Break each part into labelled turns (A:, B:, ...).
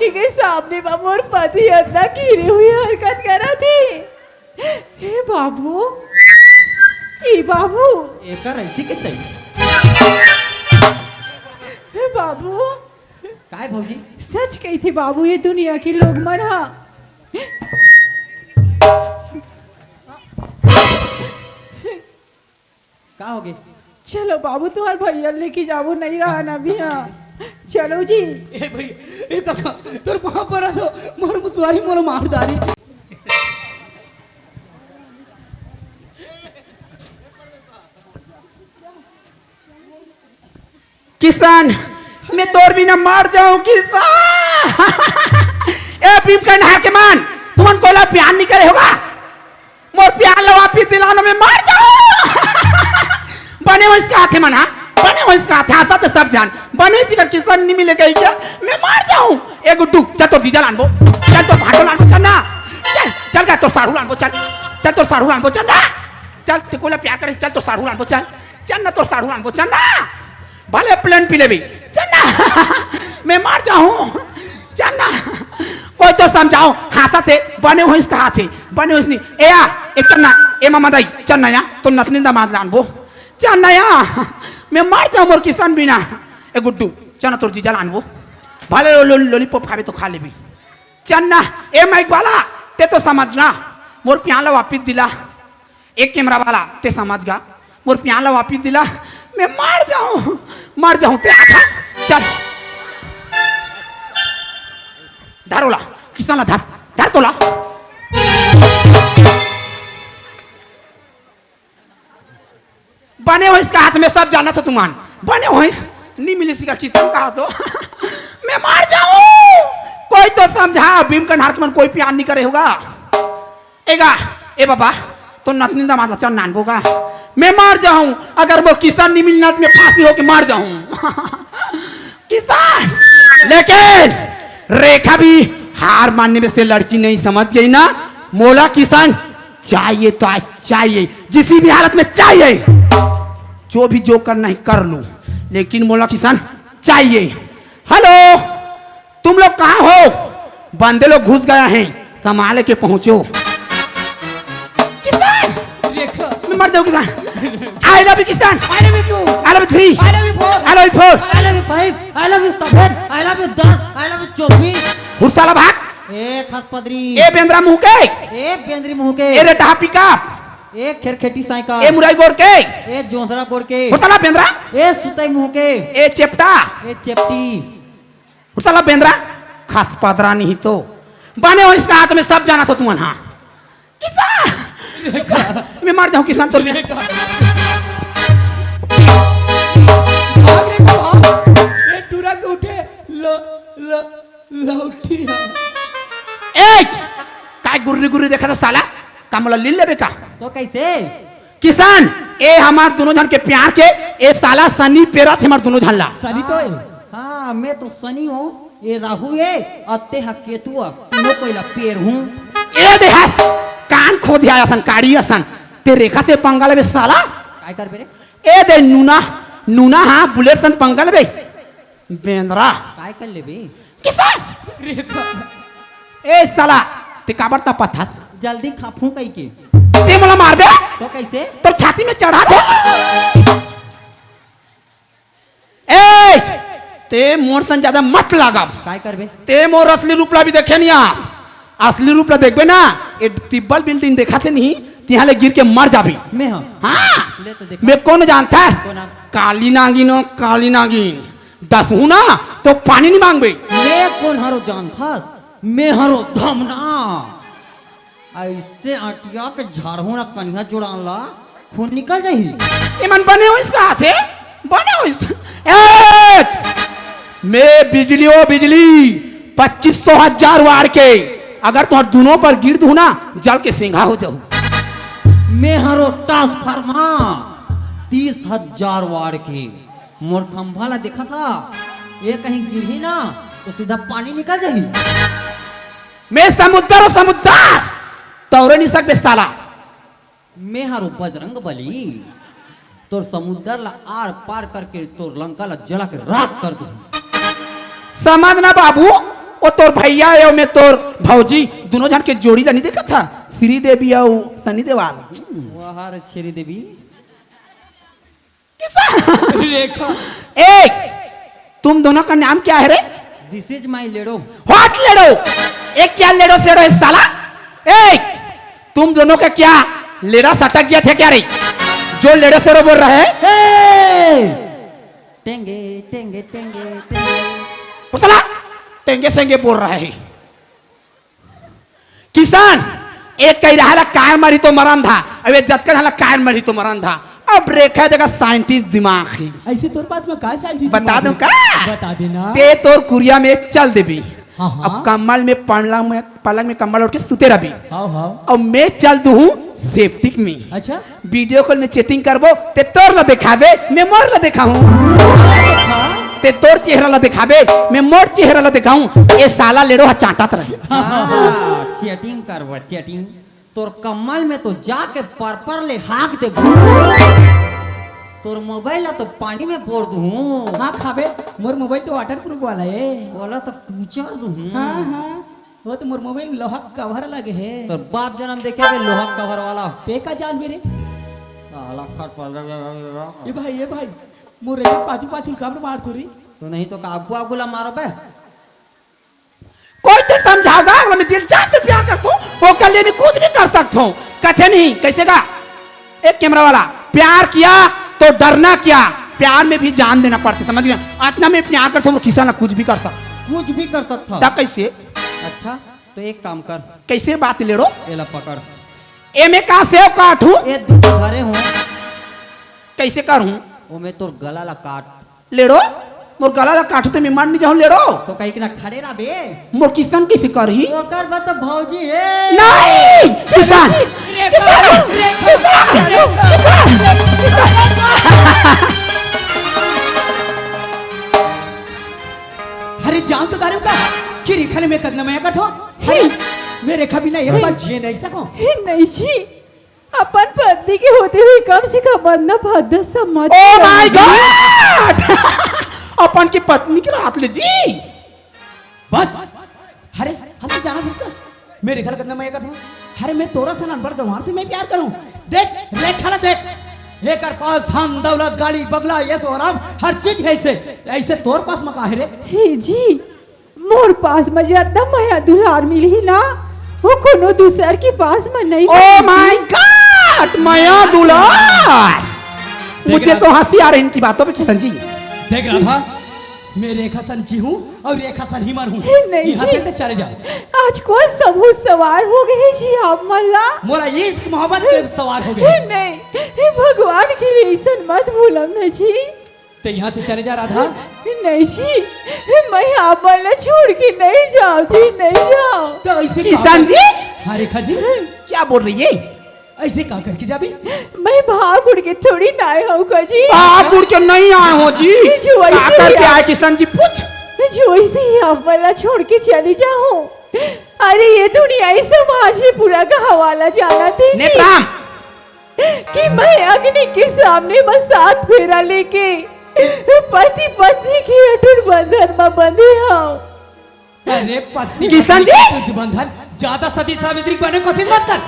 A: आखी के सामने मोर पति इतना गिरी हुई हरकत करा थी। हे बाबू, ए बाबू,
B: एकर ऐसी के तई
A: हे बाबू,
B: काय भौजी
A: सच कही थी बाबू, ये दुनिया की लोग मना।
B: का हो गए?
A: चलो बाबू, तुम्हारे भैया लेके जाओ, नहीं रहा ना भी। हाँ चलो जी।
B: ए भैया, ए काका, तोर वहां पर आ तो मोर मुसवारी मोर मार दारी।
C: किसान, मैं तोर भी ना मार जाऊं किसान। ए भीमकंड हार के मान, तुमन कोला प्यार नहीं करे होगा, मोर प्यार लो वापिस दिलाना, मैं मार जाऊं। बने हो इसका हाथ है मना, बने हो इसका हाथ, आशा तो सब जान, बने इसका किसान नहीं मिलेगा क्या, मैं मार जाऊं। ए गुड्डू, चल तो डीजल आनबो, चल तो भाटो लानबो, चल ना, चल चल का तो साड़ू लानबो, चल चल तो साड़ू लानबो, चल ना, चल ते कोला प्यार करे, चल तो साड़ू लानबो, चल चल ना, तो साड़ू लानबो, चल ना, भले प्लेन पी ले भी, चल ना। मैं मार जाऊं, चल ना, कोई तो समझाओ, हासा थे बने हो इसका हाथ है, बने हो इसने। ए या एक चल ना, ए मामा दाई चल ना, या तो नथनी दामाद लानबो, चल ना, या मैं मार जाऊं मोर किसान बिना। ए गुड्डू चल ना, तोर जीजा लानबो, भले लॉलीपॉप खावे तो खा ले भी, चल ना। ए माइक वाला ते तो समझना, मोर प्याला वापिस दिला, एक कैमरा वाला ते समझ गा, मोर प्याला वापिस दिला, मैं मार जाऊं ते आखा, चल धारोला किसान धार धार तोला। बने हो इसका हाथ में सब जाना था तुमान, बने हो इस नहीं मिली इसका किसान का तो। मैं मार जाऊं, कोई तो समझा, भीमकंड हार के मन कोई प्यार नहीं करे होगा। एगा ए बाबा तो नथनी दामाद चल नानबोगा, मैं मार जाऊं, अगर वो किसान नहीं मिलना तो मैं फांसी होके मार जाऊं। किसान, लेकिन रेखा भी हार मानने में से लड़की नहीं समझ गई ना, मोला किसान चाहिए तो आज चाहिए, जिसी भी हालत में चाहिए, जो भी जो करना है कर लूं, लेकिन मोला किसान चाहिए। हेलो, तुम लोग कहां हो? बंदे लोग घुस गया हैं, संभाले के पहुंचो। किसान, मैं मर जाऊं किसान। I love you किसान,
B: I love you 2,
C: I love you 3,
B: I love you 4,
C: I love you 4,
B: I love you 5, I love you 7, I love you 10, I love you 24।
C: हुरसाला भाग,
B: ए खसपदरी,
C: ए बेंद्रा मुंह के,
B: ए बेंद्री मुंह के,
C: ए रेटा पिकअप,
B: ए खेरखेटी साइकिल,
C: ए मुराई गोर के,
B: ए जोंधरा गोड़ के,
C: हुरसाला बेंद्रा,
B: ए सुतई मुंह के,
C: ए चेप्टा,
B: ए चेपटी,
C: हुरसाला बेंद्रा, खास पादरा नहीं तो बने हो इसका हाथ में सब जाना था तुम। हाँ किसान, मैं मार जाऊं किसान तो।
B: टूरा के उठे लो लो लौटी।
C: एज काय गुर्री गुर्री देखा था साला, कमला लील लेबे का
B: तो कैसे
C: किसान, ए हमार दोनों जन के प्यार के, ए साला सनी पेरा थे हमार दोनों झल्ला।
B: सनी तो है? हाँ मैं तो सनी हूँ, ये राहु है, अत्ते हा केतु, तीनों कोयला पेड़ हूँ।
C: ए देहा कान खो दिया सन, काड़ी असन ते रेखा से पंगा लेबे साला।
B: काय कर बेरे?
C: ए दे नूना नूना, हाँ बुलेट सन पंगा लेबे बेंद्रा।
B: काय कर ले बे?
C: किसान रेखा, ए साला ते काबर ता पत्थर,
B: जल्दी खाफू कई के,
C: ते मला मार बे
B: तो कैसे?
C: तो छाती में चढ़ा दे। ए ते मोर सन ज्यादा मत लगा,
B: काय कर बे?
C: ते मोर असली रूपला भी देखे नहीं, आस असली रूपला देखबे ना, ए तिब्बल बिल्डिंग देखा से नहीं, तिहां ले गिर के मर जाबी।
B: मैं हाँ
C: हाँ
B: ले तो देख,
C: मैं कौन जानता है,
B: कौन?
C: काली नागिन हो, काली नागिन 10 हूं ना तो पानी नहीं मांगबे।
B: मैं कौन हरो जान था, मैं हरो धमना, ऐसे आटिया के झाड़ू ना कन्या जुड़ान ला, खून निकल जाही।
C: इमन बने हो इसका हाथ है, बने हो इस मैं बिजली हो बिजली 2500,000 वार के, अगर तुम दोनों पर गिर दू ना जल के सिंघा हो जाऊ।
B: मैं हरो ट्रांसफार्मा 30,000 वाट के, मोर खंभा ला देखा था, ये कहीं गिरी ना तो सीधा पानी निकल जाही।
C: मैं समुद्र हो समुद्र, तौरे नहीं सकते साला।
B: मैं हरो बजरंग बली, तोर समुद्र ला आर पार करके तोर लंका ला जला के राख कर दूं।
C: समझना बाबू, वो तोर भैया है मैं तोर भौजी दोनों जन के जोड़ी ला नहीं देखा था श्रीदेवी और सनी देवाल
B: वाह रे श्री देवी
C: रेखा एक तुम दोनों का नाम क्या है रे
B: this is my Ledo
C: what Ledo एक क्या लेडो से रहे साला एक तुम दोनों का क्या लेडा सटक गया थे क्या रे जो लेडो से बोल रहा है
B: टेंगे टेंगे टेंगे टेंगे
C: वो साला टेंगे सेंगे बोल रहा है किसान एक कही रहा कार मारी तो मरण था अब एक जत कर कार मारी तो मरण था अब रेखा जगह साइंटिस्ट दिमाग ही
D: ऐसे तोर पास में का साइंटिस्ट
C: बता दूं का
D: बता देना
C: ते तोर कुरिया में चल देबी
D: हाँ हाँ
C: अब कम्बल में पलंग में कम्बल उठ के सुते रही
D: हाँ हाँ
C: अब मैं चल दू सेफ्टिक में
D: अच्छा
C: वीडियो कॉल में चैटिंग करबो ते तोर ला दिखावे मैं मोर ला दिखाऊं ते तोर चेहरा ला दिखावे मैं मोर चेहरा ला दिखाऊं ये साला लेड़ो हा चाटत रहे
B: चैटिंग करवा चैटिंग तोर कमल में तो जाके पर ले हाक दे तोर मोबाइल तो पानी में बोर दूं
D: हाँ खाबे मोर मोबाइल तो वाटर प्रूफ वाला है
B: बोला तो पूछर दूं
D: हाँ हाँ वो तो मोर मोबाइल में लोहा कवर लगे है
B: तोर बाप जन्म देखे बे लोहा कवर वाला
D: पे का जान मेरे
B: साला खट पर
D: ये भाई मोर रेखा पाछू पाछू काम मार थोड़ी
B: तो नहीं तो का आगू आगू ला मारो बे
C: कोई तो समझाओगा मैं दिल जान से प्यार करता हूँ वो कल लिए कुछ भी कर सकता हूँ कथे नहीं कैसे का एक कैमरा वाला प्यार किया तो डरना क्या प्यार में भी जान देना पड़ता समझ गया इतना मैं प्यार करता हूँ किसान कुछ भी कर सकता
B: कुछ भी कर सकता
C: ता कैसे
B: अच्छा तो एक काम कर
C: कैसे बात ले रो
B: एला पकड़
C: ए में का सेव काटू
B: ए दू धरे हूँ
C: कैसे करूँ
B: वो मैं तोर गला ला काट
C: ले रो मोर गला ला काटू तो मैं मान नहीं जाऊँ ले रो
B: तो कहीं के ना खड़े रहा बे
C: मोर किसान कैसे करही
B: ओकर बा तो भौजी है
C: नहीं किसान
D: अरे जान तो दारू का कि रेखा ने मैं करना मैं कठो अरे मैं रेखा बिना एक बार जिए नहीं सकूं
A: नहीं जी अपन पत्नी के होते हुए कम से कम बंदा भद्दा समझ
C: ओ माय गॉड अपन की पत्नी की रात ले जी
D: बस अरे हम तो जाना था मैं रेखा करना मैं कठो अरे मैं तोरा से नंबर दवार से मैं प्यार करूं देख रेखा ना देख लेकर पास धन दौलत गाड़ी बंगला ये सो आराम हर चीज है ऐसे ऐसे तोर पास में काहे रे
A: हे जी मोर पास में ज्यादा माया दुलार मिली ना वो कोनो दूसर के पास में नहीं
C: ओ माय गॉड माया दुलार मुझे तो हंसी आ रही इनकी बातों पे किशन जी
D: देख रहा था मैं रेखा सन जी हूँ और रेखा सन ही मर हूँ
A: नहीं
D: यहाँ
A: जी।
D: से तो चले जा
A: आज कौन सबूत सवार हो गए जी आप मल्ला
D: मोरा ये इश्क मोहब्बत पे सवार हो गए
A: नहीं हे भगवान के लिए ऐसा मत भूलम ना जी
D: तो यहाँ से चले जा राधा
A: नहीं जी मैं आप मल्ला छोड़ के नहीं जाओ जी नहीं जाओ
D: तो ऐसे
C: किशन जी
D: हाँ रेखा जी
C: क्या बोल रही है
D: ऐसे कहा करके जा भी
A: मैं भाग उड़ के थोड़ी ना होगा जी
C: आकुड़ के नहीं आए हो जी
A: जो ऐसे
C: क्या करके
A: ही
C: आए किशन जी पूछ
A: जो ऐसे ही आप वाला छोड़ के चली जाओ अरे ये दुनिया ही समाज ही पूरा का हवाला जाना थी जी।
C: नेत्राम
A: कि मैं अग्नि के सामने बस साथ फेरा लेके पति पत्नी के अटूट बंधन में बंधे हूँ
D: अरे पत्नी
C: किशन जी!
D: प्रतिबंधन ज्यादा सती सावित्री बनने को कोशिश मत कर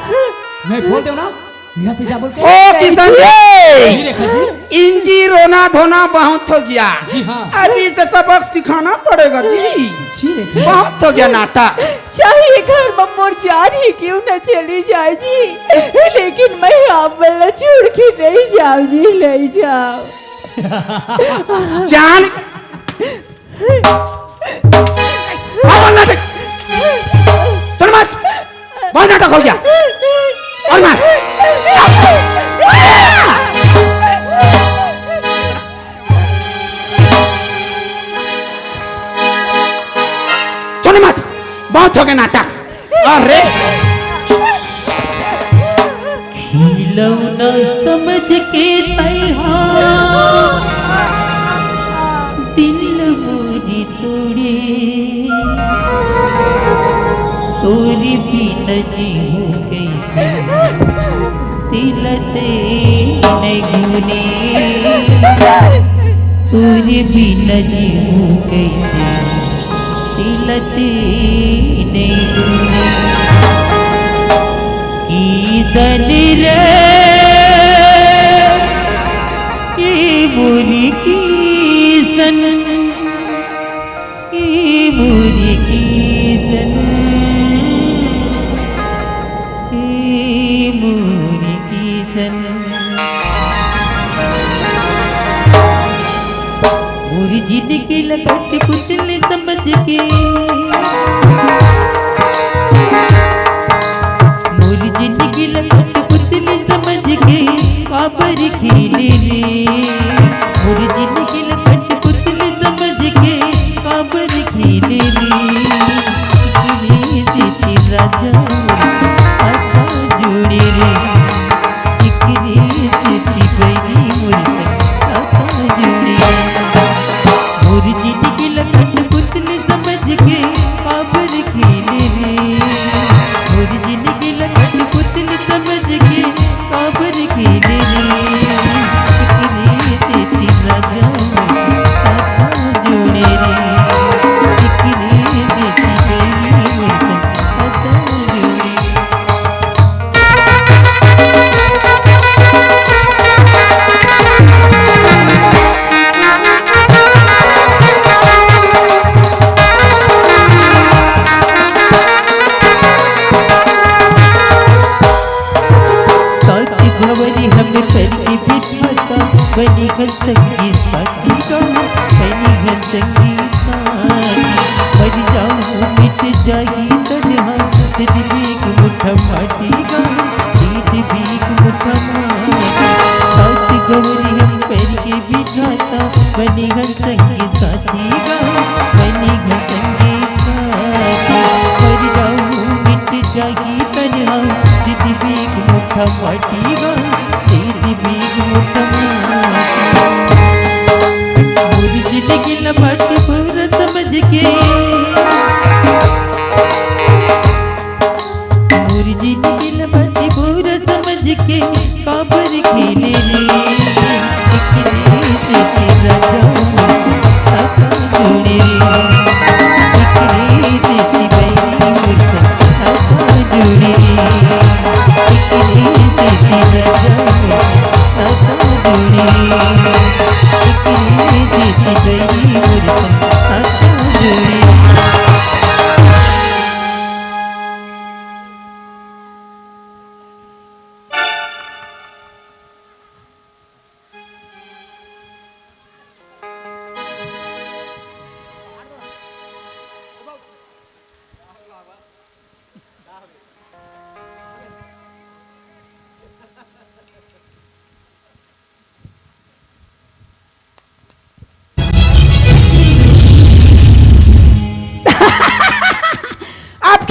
D: मैं बोल दो ना यहाँ से जा बोल के
C: ओ किशन
D: जी
C: जी
D: रेखा जी
C: इनकी रोना धोना बहुत हो गया
D: जी हाँ।
C: अभी से सबक सिखाना पड़ेगा जी
D: जी रेखा
C: बहुत हो गया नाटक
A: चाहे घर में मोर जान ही क्यों न चली जाए जी लेकिन मैं आप वाला छोड़ के नहीं जाऊँ जी नहीं जाओ
C: जान अब नाटक चल मत बहुत नाटक हो गया और मार चल मत बहुत हो गया नाटक अरे
E: खिलौना समझ के तैयार दिल मोरी तोड़े तोरी भी नजी हो कैसे दिल से नहीं घूने तोरी भी नजी हो कैसे तिलते नहीं गुने किसन रे ये मोरी किसन ये मोरी किसन ये मोरी किसन मोरी जिंदगी लगट पुतले समझ के मोरी जिंदगी लगट पुतले समझ के काबर खेले ले मोरी जिंदगी लगट पुतले समझ के काबर खेले ले राजा आता जोड़े रे बैरी मोरी आता जोड़े मोरी जिंदगी लगट पुतले समझ के काबर खेले रे मोरी जिंदगी लगट पुतले समझ के काबर खेले रे राजा आता जोड़े रे बनी घन संगी साथी गाऊं बनी घन संगी साथी मर जाऊं मिट जाएगी तन्हा दिल भीग मुठा माटी गाऊं दिल भीग मुठा माटी साथ गौरी हम पैर के बिठाता बनी घन संगी साथी गाऊं बनी घन संगी साथी मर जाऊं मिट जाएगी तन्हा दिल भीग मुठा माटी गाऊं दिल भीग मुठा जिंदगी लपट पूरा समझ के पूरी जिंदगी लपट पूरा समझ के काबर खेले ले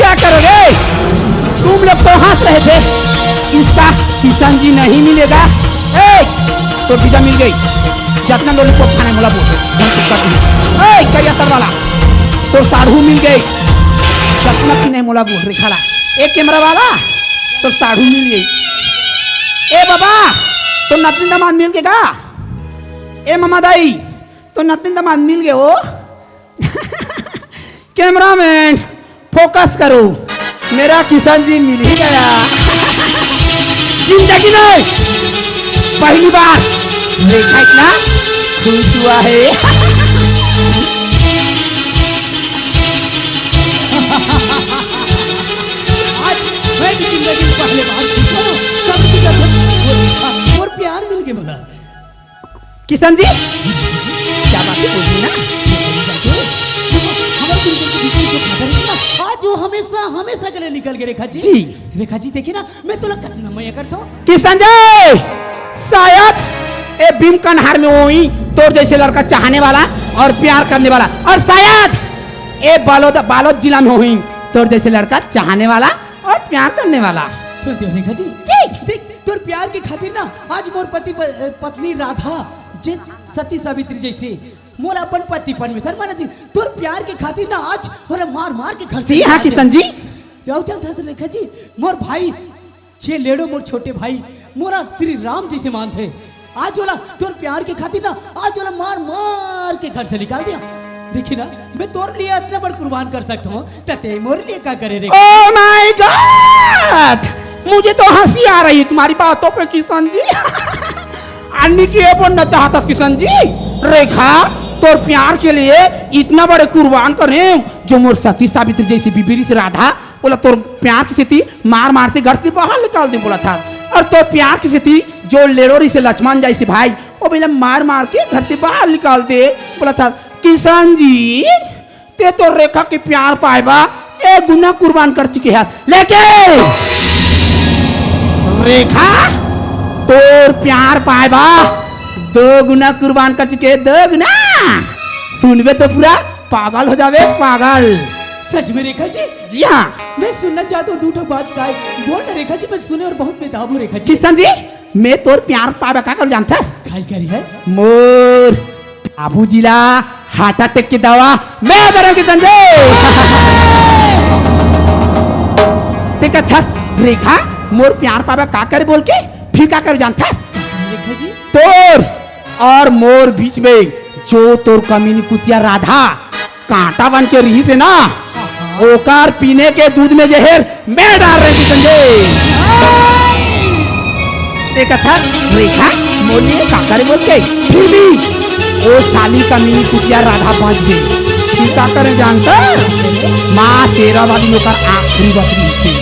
E: राजा जोड़े
C: तुम लोग तो हंस रहे थे इसका किशन जी नहीं मिलेगा। तो पिज्जा मिल गई जितना लॉलीपॉप खाने वाला बोल करिया सर वाला तो साढ़ू मिल गई जितना पीने मोला बोल रही खाला एक कैमरा वाला तो साढ़ू मिल गई। ए बाबा तो नतनी दामाद मिल गएगा। ए मामा दाई तो नतनी दामाद मिल गए हो। कैमरामैन फोकस करो मेरा किशन जी मिल ही गया। जिंदगी में पहली बार देखा इतना खुश हुआ है।
D: आज मैं भी जिंदगी में पहले बार खुश हूं। सबकी तरफ और प्यार मिल गया मला।
C: किशन जी क्या बात है बोलिए ना।
D: आज जो हमेशा हमेशा के लिए निकल गए रेखा जी। रेखा जी देखिए ना मैं तो कितना मैं करता हूँ।
C: किशन जी शायद ए भीम कन्हार में वही तो जैसे लड़का चाहने वाला और प्यार करने वाला और शायद ए बालोद जिला में वही तो जैसे लड़का चाहने वाला और प्यार करने वाला।
D: सुनते हो रेखा जी देख तोर प्यार के खातिर ना आज मोर पत्नी राधा जे सती सावित्री जैसे मोर अपन पति परमेश्वर माना जी तोर प्यार के खातिर ना आज मोरा मार मार के घर से।
C: जी हाँ किशन जी
D: रेखा जी मोर भाई 6 लेड़ो मोर छोटे भाई मोरा श्री राम जी से मान थे। आज वाला तोर प्यार के खातिर ना आज वाला मार मार के घर से निकाल दिया। देखी ना मैं तोर लिए इतना बड़ कुर्बान कर सकता हूँ ते मोर लिए क्या करे रे।
C: ओ माय गॉड, मुझे तो हंसी आ रही है तुम्हारी बातों पे किशन जी। अन्नी की ये बोलना चाहता किशन जी, रेखा तोर प्यार के लिए इतना बड़े कुर्बान कर रहे हैं, जो मोर सती सावित्री जैसी बीबी से राधा बोला तोर प्यार की स्थिति मार मार से घर से बाहर निकाल दे बोला था, और तोर प्यार की स्थिति जो लेडोरी से लक्ष्मण जैसे भाई वो बोला मार मार के घर से बाहर निकाल दे बोला था। किशन जी ते तो रेखा के प्यार पाएबा एक गुना कुर्बान कर चुके हैं, लेकिन रेखा तोर प्यार पाएबा 2 गुना कुर्बान कर चुके, 2 गुना। सुनबे तो पूरा पागल हो जावे, पागल।
D: सच में रेखा जी?
C: जी हाँ।
D: मैं सुनना चाहता हूँ दूठो बात का बोल ना रेखा जी, मैं सुने और बहुत बेदाब हूँ रेखा जी।
C: किशन जी मैं तोर प्यार पाएबा क्या कर जानता है?
D: खाई करी है
C: मोर बाबू जिला हार्ट अटैक की दवा मैं दे रहा हूँ किशन जी। ठीक है था रेखा मोर प्यार पाएबा क्या करे बोल के फिर क्या कर जानता है?
D: रेखा जी
C: तोर और मोर बीच में जो तोर कमीनी कुतिया राधा कांटा बन के रही से ना, ओकार पीने के दूध में जहर मैं डाल रही किशन जी। देखा था रेखा मोलिए काकर बोल के फिर भी वो साली कमीनी कुतिया राधा बच गई। फिर क्या करे जानता? माँ तेरा वाली होकर आखिरी बकरी थी,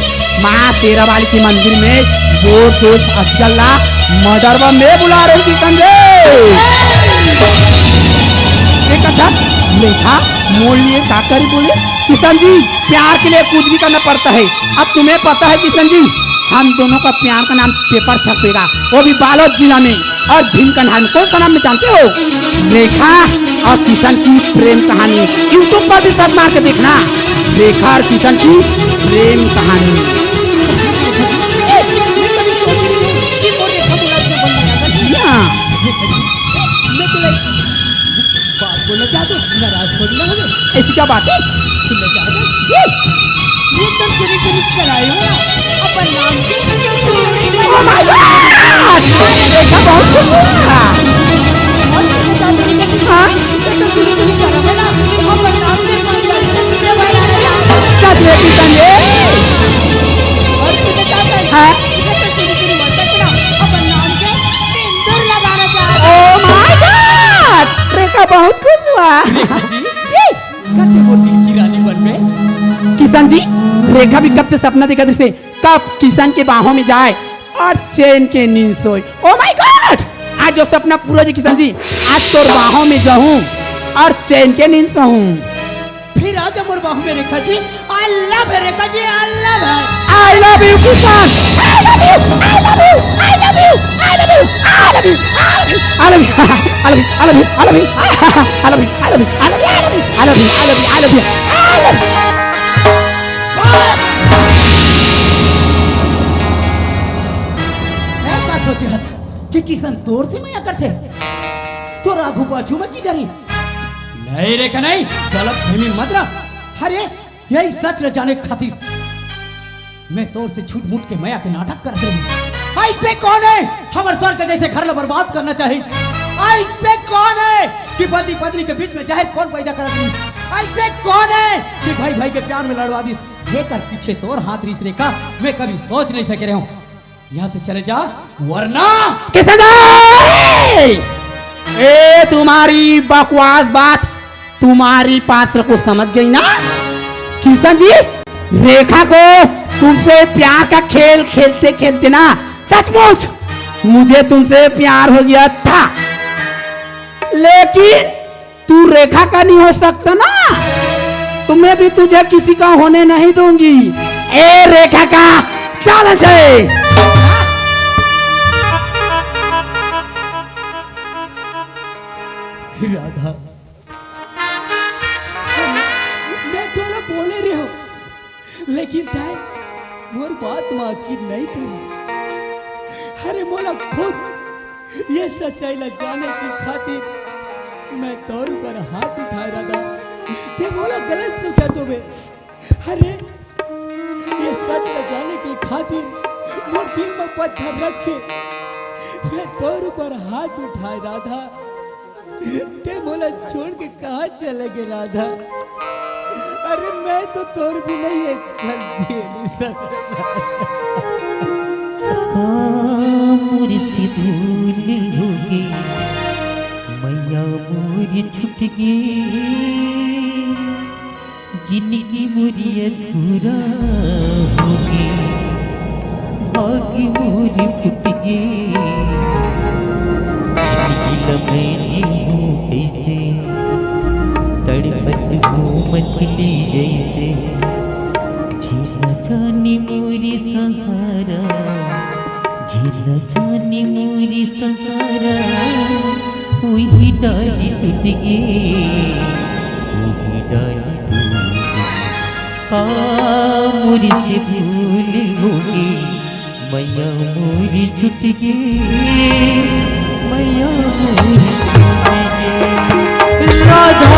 C: माँ तेरा वाली के मंदिर में वो दोष अजगल्ला मर्डर में बुला रही थी संजय। कथा लेखा मोलिए काकर बोले किशन जी प्यार के लिए कुछ भी करना पड़ता है। अब तुम्हें पता है किशन जी हम दोनों का प्यार का नाम पेपर छपेगा, वो भी बालोद जिला में, और भीम का नाम कौन सा नाम में जानते हो? रेखा और किशन की प्रेम कहानी यूट्यूब पर भी सब मार के देखना, रेखा और किशन की प्रेम कहानी।
D: बोलना चाहता हूँ नाराज हो ना हमें,
C: ऐसी क्या बात है?
D: सुनना चाहता हूँ एकदम शुरू कराए हो अपन नाम के
C: Oh my God! रेखा बहुत खुश हुआ। हाँ? सच में किशन जी? हाँ? Oh my God! रेखा बहुत खुश हुआ।
D: जी कते मोर दिल की रानी बन में।
C: किशन जी रेखा भी कब से सपना देखा जैसे कब किशन के बाहों में जाए और चैन के नींद सोए। ओ माय गॉड आज जो सपना पूरा जी किशन जी, आज तो बाहों में जाऊं और चैन के नींद सोऊं।
D: फिर आजा मोर बाहों में Rekha ji. I love Rekha ji, I love
C: I love you Kishan, I love you, I love you, I love you, I love you, I love you, I love you, I love you, I love you, I love you, I love you, I love you, I love you, I love you, I love you, I love you, I love you.
D: ऐसा सोचे हस कि किशन तोर से मैं करते तो राघु बाजू में की जा रही। नहीं रेखा नहीं, गलत फहमी मत रख। अरे यही सच न जाने खातिर मैं तोर से छूट मूट के माया के नाटक कर रही। ऐसे कौन है हमर स्वर्ग जैसे घर ला बर्बाद करना चाहिए? ऐसे कौन है कि पति पत्नी के बीच में जहर कौन पैदा कर दी? ऐसे कौन है कि भाई भाई के प्यार में लड़वा दी? ये कर पीछे तोर हाथ रिस रेखा मैं कभी सोच नहीं सके रहा हूँ। यहाँ से चले जा वरना
C: किशन जी ए तुम्हारी बकवास बात तुम्हारी पात्र को समझ गई ना? किशन जी रेखा को तुमसे प्यार का खेल खेलते खेलते ना सचमुच मुझे तुमसे प्यार हो गया था, लेकिन तू रेखा का नहीं हो सकता ना, तुम्हें भी तुझे किसी का होने नहीं दूंगी। ए रेखा का चैलेंज है।
D: राधा मैं थोड़ा बोले रही हूँ, लेकिन ताई मोर बात माकी नहीं थी। अरे मोला खुद ये सच्चाई ला जाने की खातिर मैं तौर पर हाथ उठाए रहा थे। मोला गलत सोचा तो बे। अरे ये सच ला जाने की खातिर मोर दिल में पत्थर रख के मैं तौर पर हाथ उठाए रहा था। ते मोला छोड़ के कहाँ चले गे राधा? अरे मैं तो तोर भी नहीं एक पल जी नहीं सकता।
E: कामुर से धूल होगी मैया मोरी छुट गई जिंदगी मोरी अधूरा होगी भाग्य मोरी फुट गई मैं जीऊं कैसे तड़पत हूँ मछली जैसे जीना जाने मोरी सहारा जीना जाने मोरी सहारा वही डाली टूट गई वही डाली मोरी से भूल होगी मैया मोरी छुट गई मैया मोरी छूट गई राधा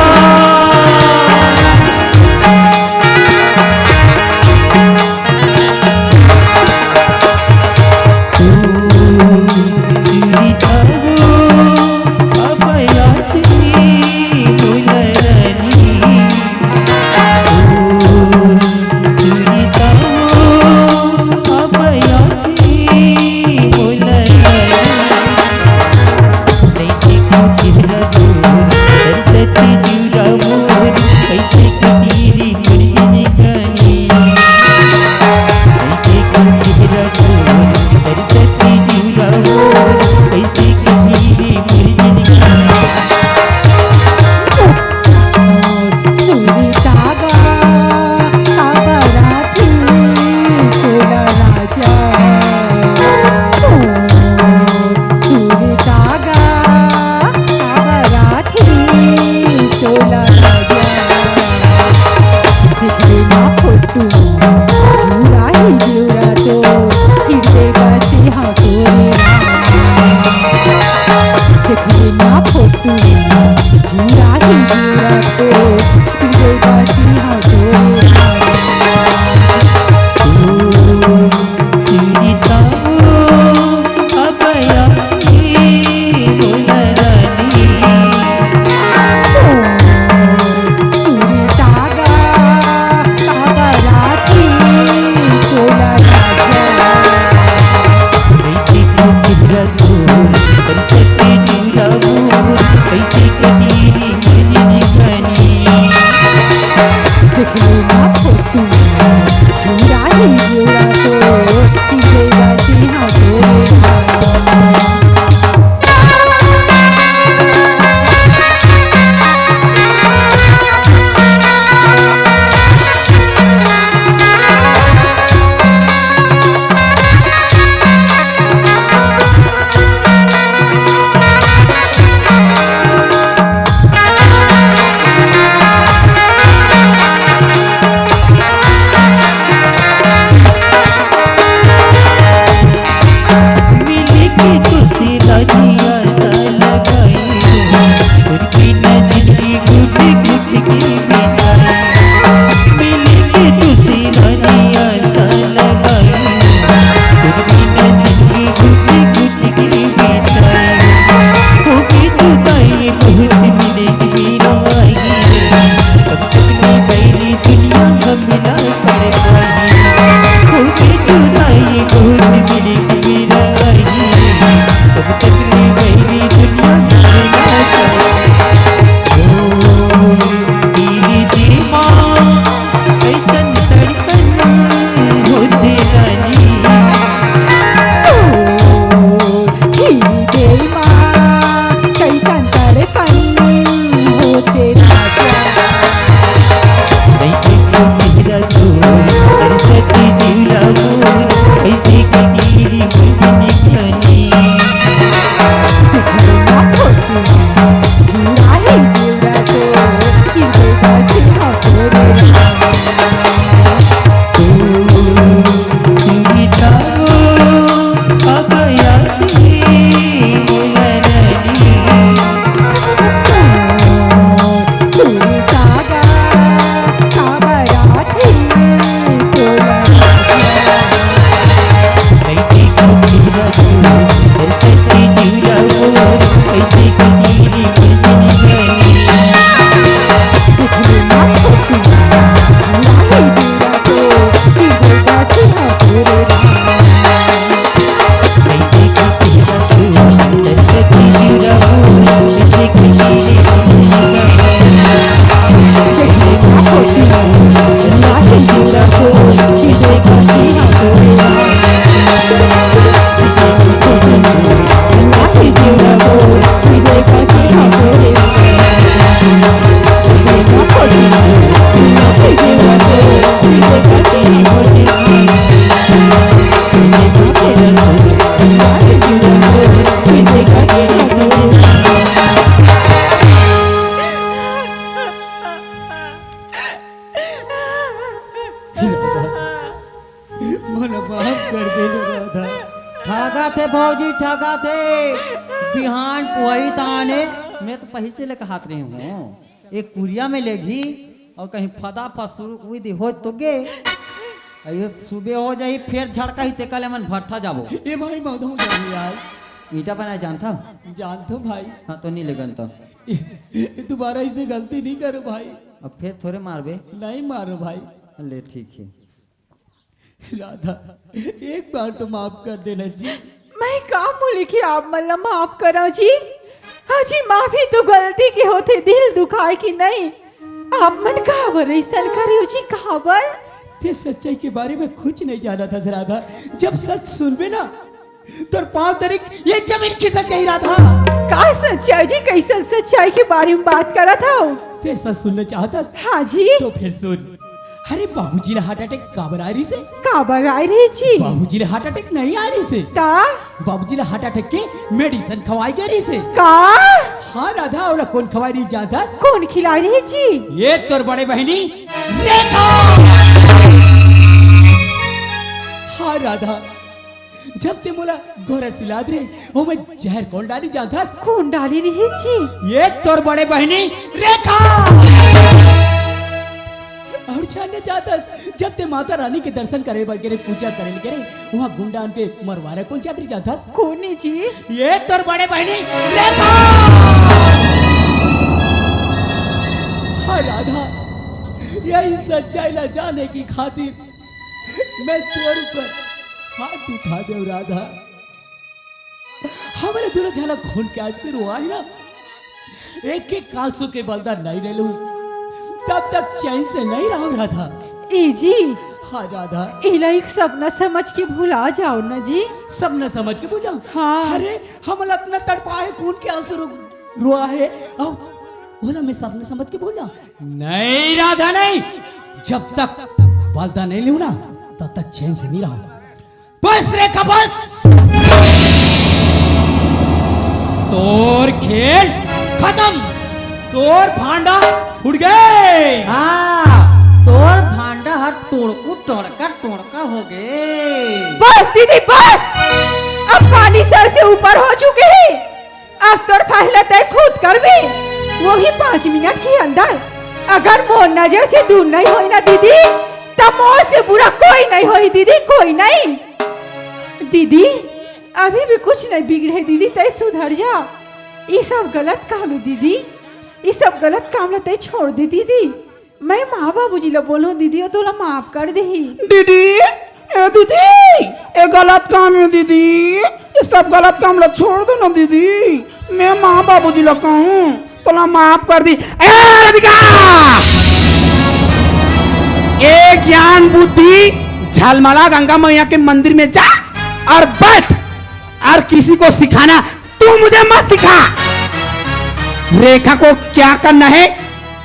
B: थे भौजी ठगा थे बिहान पुआई ताने। मैं तो पहले से लेकर हाथ रही हूँ एक कुरिया में लेगी और कहीं फदा फसुर हुई दी हो तो गे ये सुबह हो जाई फिर झड़का ही तेकल मन भट्ठा जाबो।
D: ए भाई मौधो जानी यार
B: ईटा बनाए जानता
D: जानता हूँ भाई।
B: हाँ तो नहीं लगन तो
D: दोबारा इसे गलती नहीं करो भाई।
B: अब फिर थोड़े मारबे
D: नहीं मारो भाई।
B: ले ठीक है
D: राधा एक बार तो माफ कर देना जी।
A: मैं काम बोली कि आप मतलब माफ करो जी। हाँ जी माफी तो गलती के होते दिल दुखाए कि नहीं। आप मन काबर ऐसा करियो जी काबर।
D: ते सच्चाई के बारे में कुछ नहीं जाना था राधा। जब सच सुनबे ना तो 5 तारीख ये जमीन खिसक जाई राधा।
A: का सच्चाई जी कैसे सच्चाई के बारे में बात करा था।
D: ते सच सुनना चाहता।
A: हाँ जी
D: तो फिर सुन। अरे बाबूजी ने हार्ट अटैक काबर आ रही से।
A: काबर आई रही जी।
D: बाबूजी ने हार्ट अटैक नहीं आ रही से।
A: का
D: बाबूजी ने हार्ट अटैक के मेडिसिन खवाई गई रही से।
A: का
D: हाँ राधा और कौन खवाई रही जानता।
A: कौन खिलाई रही जी।
D: ये तोर बड़े बहनी रेखा। हाँ राधा जब ते मोला गोरा सिलाद रे ओ मैं जहर कौन डाली जानता।
A: कौन डाली रही जी।
D: ये तोर बड़े बहनी रेखा। और जानना चाहता जब ते माता रानी के दर्शन करे वगैरह पूजा करे वगैरह वहाँ गुंडा उनके मरवारे कौन चादरी जाता।
A: कौन जी।
D: ये तोर बड़े बहनी रेखा। हाँ राधा यही सच्चाई ला जाने की खातिर मैं तोर ऊपर हाथ उठा दे राधा। हमारे दोनों झाला खून के आंसू हुआ है ना एक एक आंसू के बलदा नहीं ले लूं तब तक चैन से नहीं रहा राधा।
A: ई जी
D: हाँ राधा
A: इला एक सपना समझ के भुला जाओ ना जी।
D: सपना समझ के बुझा।
A: हाँ।
D: अरे हम इतना तड़पाए खून के आंसू रोआ है और बोला मैं सपना समझ के भूल जाऊं। नहीं राधा नहीं जब तक बलदा नहीं लूं ना तब तक चैन से नहीं रहा। बस रेखा बस तोर खेल खत्म। तोर भांडा उड़ गए।
B: हाँ तोर भांडा हर तोड़कू टोड़का हो गए।
A: बस दीदी बस अब पानी सर से ऊपर हो चुके हैं। अब तोर फैसला तय खुद कर भी वो ही 5 मिनट के अंदर। अगर मोर नजर से दूर नहीं होई ना दीदी तब मोर से बुरा कोई नहीं होई दीदी कोई नहीं। दीदी अभी भी कुछ नहीं बिगड़े दीदी तय सुधर जा। ये सब गलत काम है दीदी। ये सब गलत काम ला तय छोड़ दे दीदी। मैं माँ बाबूजी ला बोलो दीदी तो ला माफ कर दे।
C: दीदी ए दीदी ये गलत काम है दीदी। ये सब गलत काम ला छोड़ दो ना दीदी। मैं माँ बाबूजी ला कहूँ तो ला माफ कर दी। ए राधिका ए ज्ञान बुद्धि झलमला गंगा मैया के मंदिर में जा और बैठ और किसी को सिखाना तू मुझे मत सिखा। रेखा को क्या करना है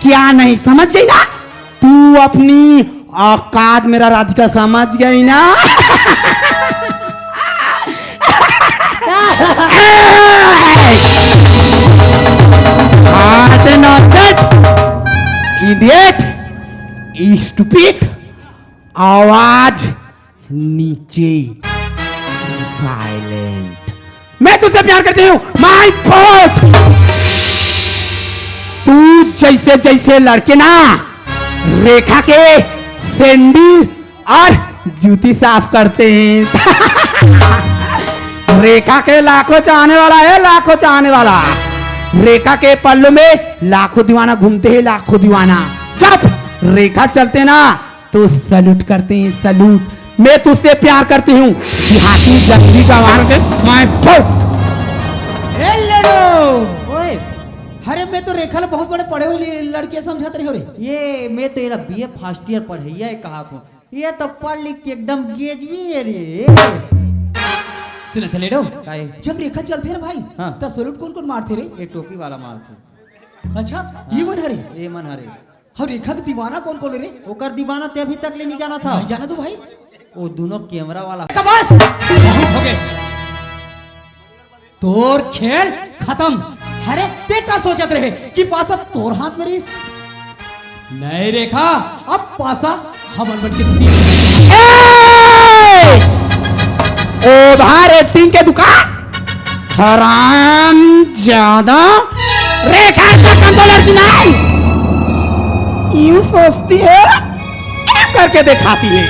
C: क्या नहीं समझ गई ना। तू अपनी औकात मेरा राधिका समझ गई ना। इडियट स्टूपिड आवाज नीचे साइलेंट। मैं तुझसे प्यार करती हूँ माय फॉल्ट। तू जैसे जैसे लड़के ना रेखा के सैंडल और जूती साफ करते हैं। रेखा के लाखों चाहने वाला है लाखों चाहने वाला। रेखा के पल्लू में लाखों दीवाना घूमते हैं लाखों दीवाना। जब रेखा चलते ना तो सैल्यूट करते हैं सैल्यूट। मैं तुझसे प्यार करती हूँ हाथी जंगली गंवार के माय फॉल्ट।
B: ओए
D: अरे मैं तो रेखा ला बहुत बड़े पढ़े हुए लड़के समझाते रहे हो रे।
B: ये मैं तो ये बीए फर्स्ट ईयर पढ़ैया है कहा था। ये तो पढ़ लिख के एकदम गेजवी है रे।
D: सुना था लेडो
B: काहे?
D: जब रेखा चलते हैं ना भाई
B: हाँ।
D: तब सैल्यूट कौन कौन मारते रे।
B: एक टोपी वाला मार थे।
D: अच्छा ये मन हरे
B: ये मन हरे
D: और रेखा के दीवाना कौन कौन रे।
B: ओकर दीवाना ते अभी तक ले नहीं जाना था।
D: नहीं जाना तो भाई
B: वो दोनों कैमरा वाला।
D: बस बहुत हो गए। तोर खेल खत्म। अरे ते का सोचत रहे कि पासा तोर हाथ में रहीस। नहीं रेखा अब पासा हमन बन के
C: ओवर एक्टिंग के दुकान हराम ज्यादा रेखा का कंट्रोलर नहीं यूं सोचती है ऐ करके दिखाती है।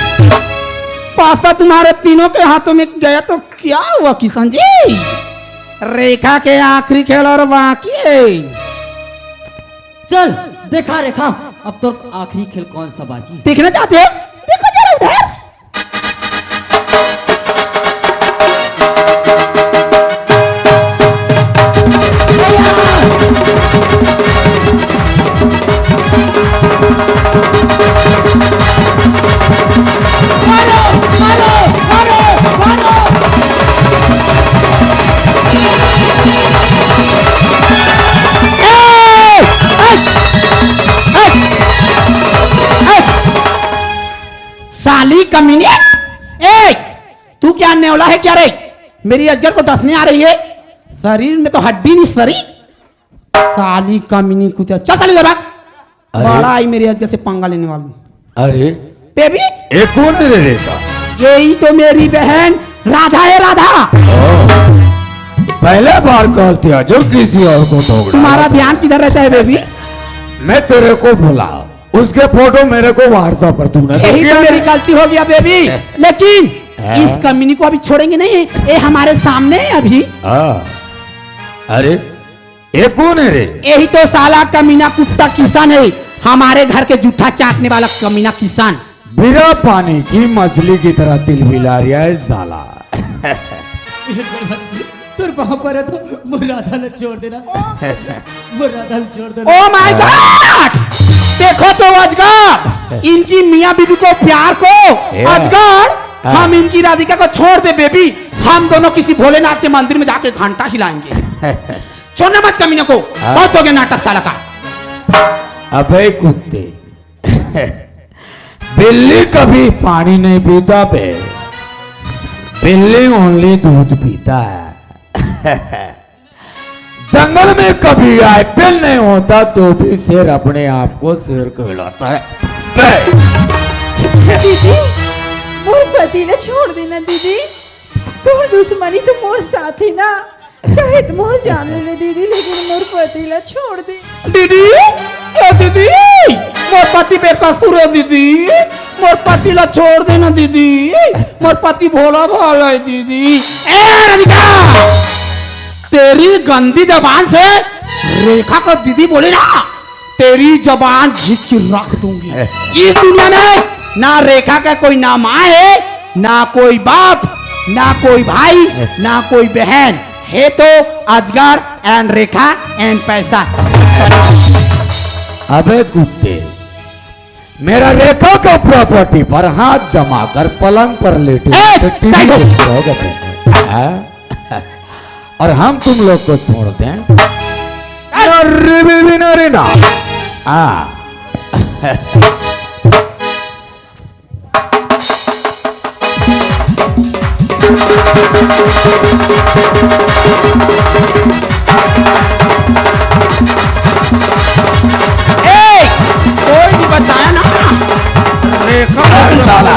C: पासा तुम्हारे तीनों के हाथों में गया तो क्या हुआ किशन जी? रेखा के आखिरी खेल और बाकी है।
B: चल देखा रेखा, अब तो आखिरी खेल कौन सा बाजी?
C: देखना चाहते हो? देखो जरा उधर। साली कमीने, ए तू क्या नेवला है क्या रे? मेरी अजगर को डसने आ रही है, शरीर में तो हड्डी नहीं सरी। साली कमीनी कुत्ता, चल साली दबाक। बड़ा आई मेरी अजगर से पंगा लेने वाली।
F: अरे
C: बेबी
F: ये कौन रे रेखा?
C: यही तो मेरी बहन राधा है। राधा
F: पहले बार कहती है जो किसी और को ठोक
C: तुम्हारा ध्यान किधर रहता है बेबी?
F: मैं तेरे को बोला, उसके फोटो मेरे को व्हाट्सएप पर तूने तो
C: यही
F: किया
C: तो मेरी
F: नहीं।
C: गलती हो गया बेबी, लेकिन इस कमीनी को अभी छोड़ेंगे नहीं। ये हमारे सामने है अभी।
F: हाँ। अरे ये कौन है रे?
C: यही तो साला कमीना कुत्ता किसान है, हमारे घर के जूठा चाटने वाला कमीना किसान।
F: बिना पानी की मछली की तरह दिल मिला रहा है साला।
B: तुर वहां पर है तो मुरादा ने छोड़ देना, मुरादा ने छोड़ देना।
C: ओ माय गॉड, देखो तो अजगर, इनकी मियाँ बीबी को प्यार को। अजगर हम इनकी राधिका को छोड़ दे बेबी, हम दोनों किसी भोलेनाथ के मंदिर में जाके घंटा हिलाएंगे। छोड़ना मत कमीने को, बहुत हो गया नाटक साला का।
F: अबे कुत्ते, बिल्ली कभी पानी नहीं पीता बे, बिल्ली ओनली दूध पीता है। जंगल में कभी आईपीएल नहीं होता तो भी शेर अपने आप को शेर कहलाता है।
A: दीदी मोर पति ने छोड़ देना दीदी, तोर दुश्मनी तो मोर साथ ही ना, चाहे तो मोर जान ले दीदी, लेकिन मोर पति ला छोड़ दे।
C: दीदी ए दीदी, मोर पति बेकसूर है दीदी, मोर पति ला छोड़ देना दीदी, मोर पति भोला भाला है दीदी। ए राधिका, तेरी गंदी जबान से रेखा को दीदी बोले ना, तेरी जबान घिस के रख दूंगी। इस दुनिया में ना रेखा का कोई ना माँ है, ना कोई बाप, ना कोई भाई, ना कोई बहन है, तो अजगर एंड रेखा एंड पैसा।
F: अबे कुत्ते, मेरा रेखा को प्रॉपर्टी पर हाथ जमा कर पलंग पर लेटे
C: ए,
F: टीवी
C: देखो।
F: देख रहोगे तुम, हाँ? और हम तुम लोग को छोड़ दें? अरे बेबी नरे ना,
C: कोई नहीं बचाया ना रेखा
F: साला।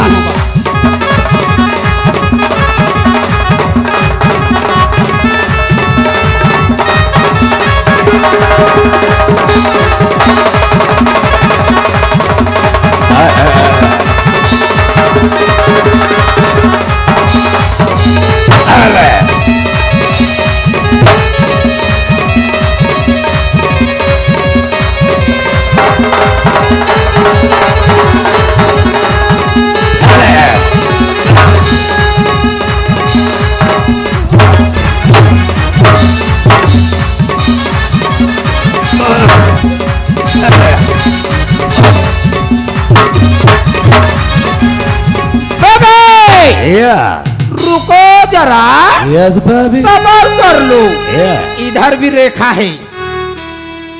C: रुको जरा,
F: यस बेबी,
C: सबर कर लो।
F: Yeah.
C: इधर भी रेखा है।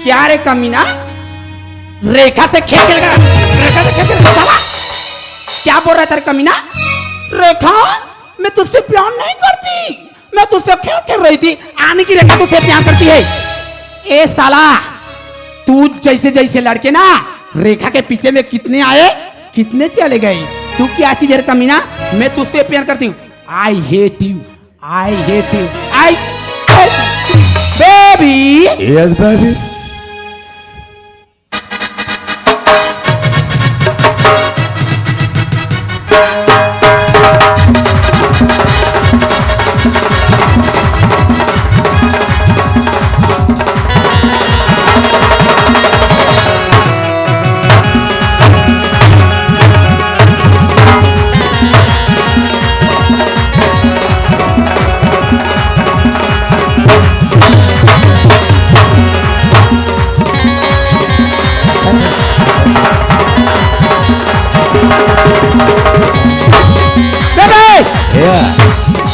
C: क्या रे कमीना, रेखा से खेल खेल रेखा से खेल खेल साला। क्या बोल रहा है तेरे कमीना? रेखा मैं तुझसे प्यार नहीं करती, मैं तुझसे खेल खेल रही थी, आने की रेखा तुझसे प्यार करती है। ए साला, तू जैसे जैसे लड़के ना रेखा के पीछे में कितने आए कितने चले गए। तू क्या चीज है कमीना? मैं तुझसे प्यार करती हूँ, I hate you I baby.
F: Yes baby.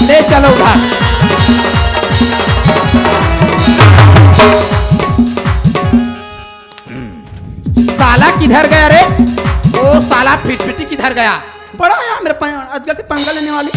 C: ले चलो उधर। साला किधर गया रे? ओ साला फिटफिटी किधर गया? बड़ा आया मेरे अजगर से पंगा लेने वाली।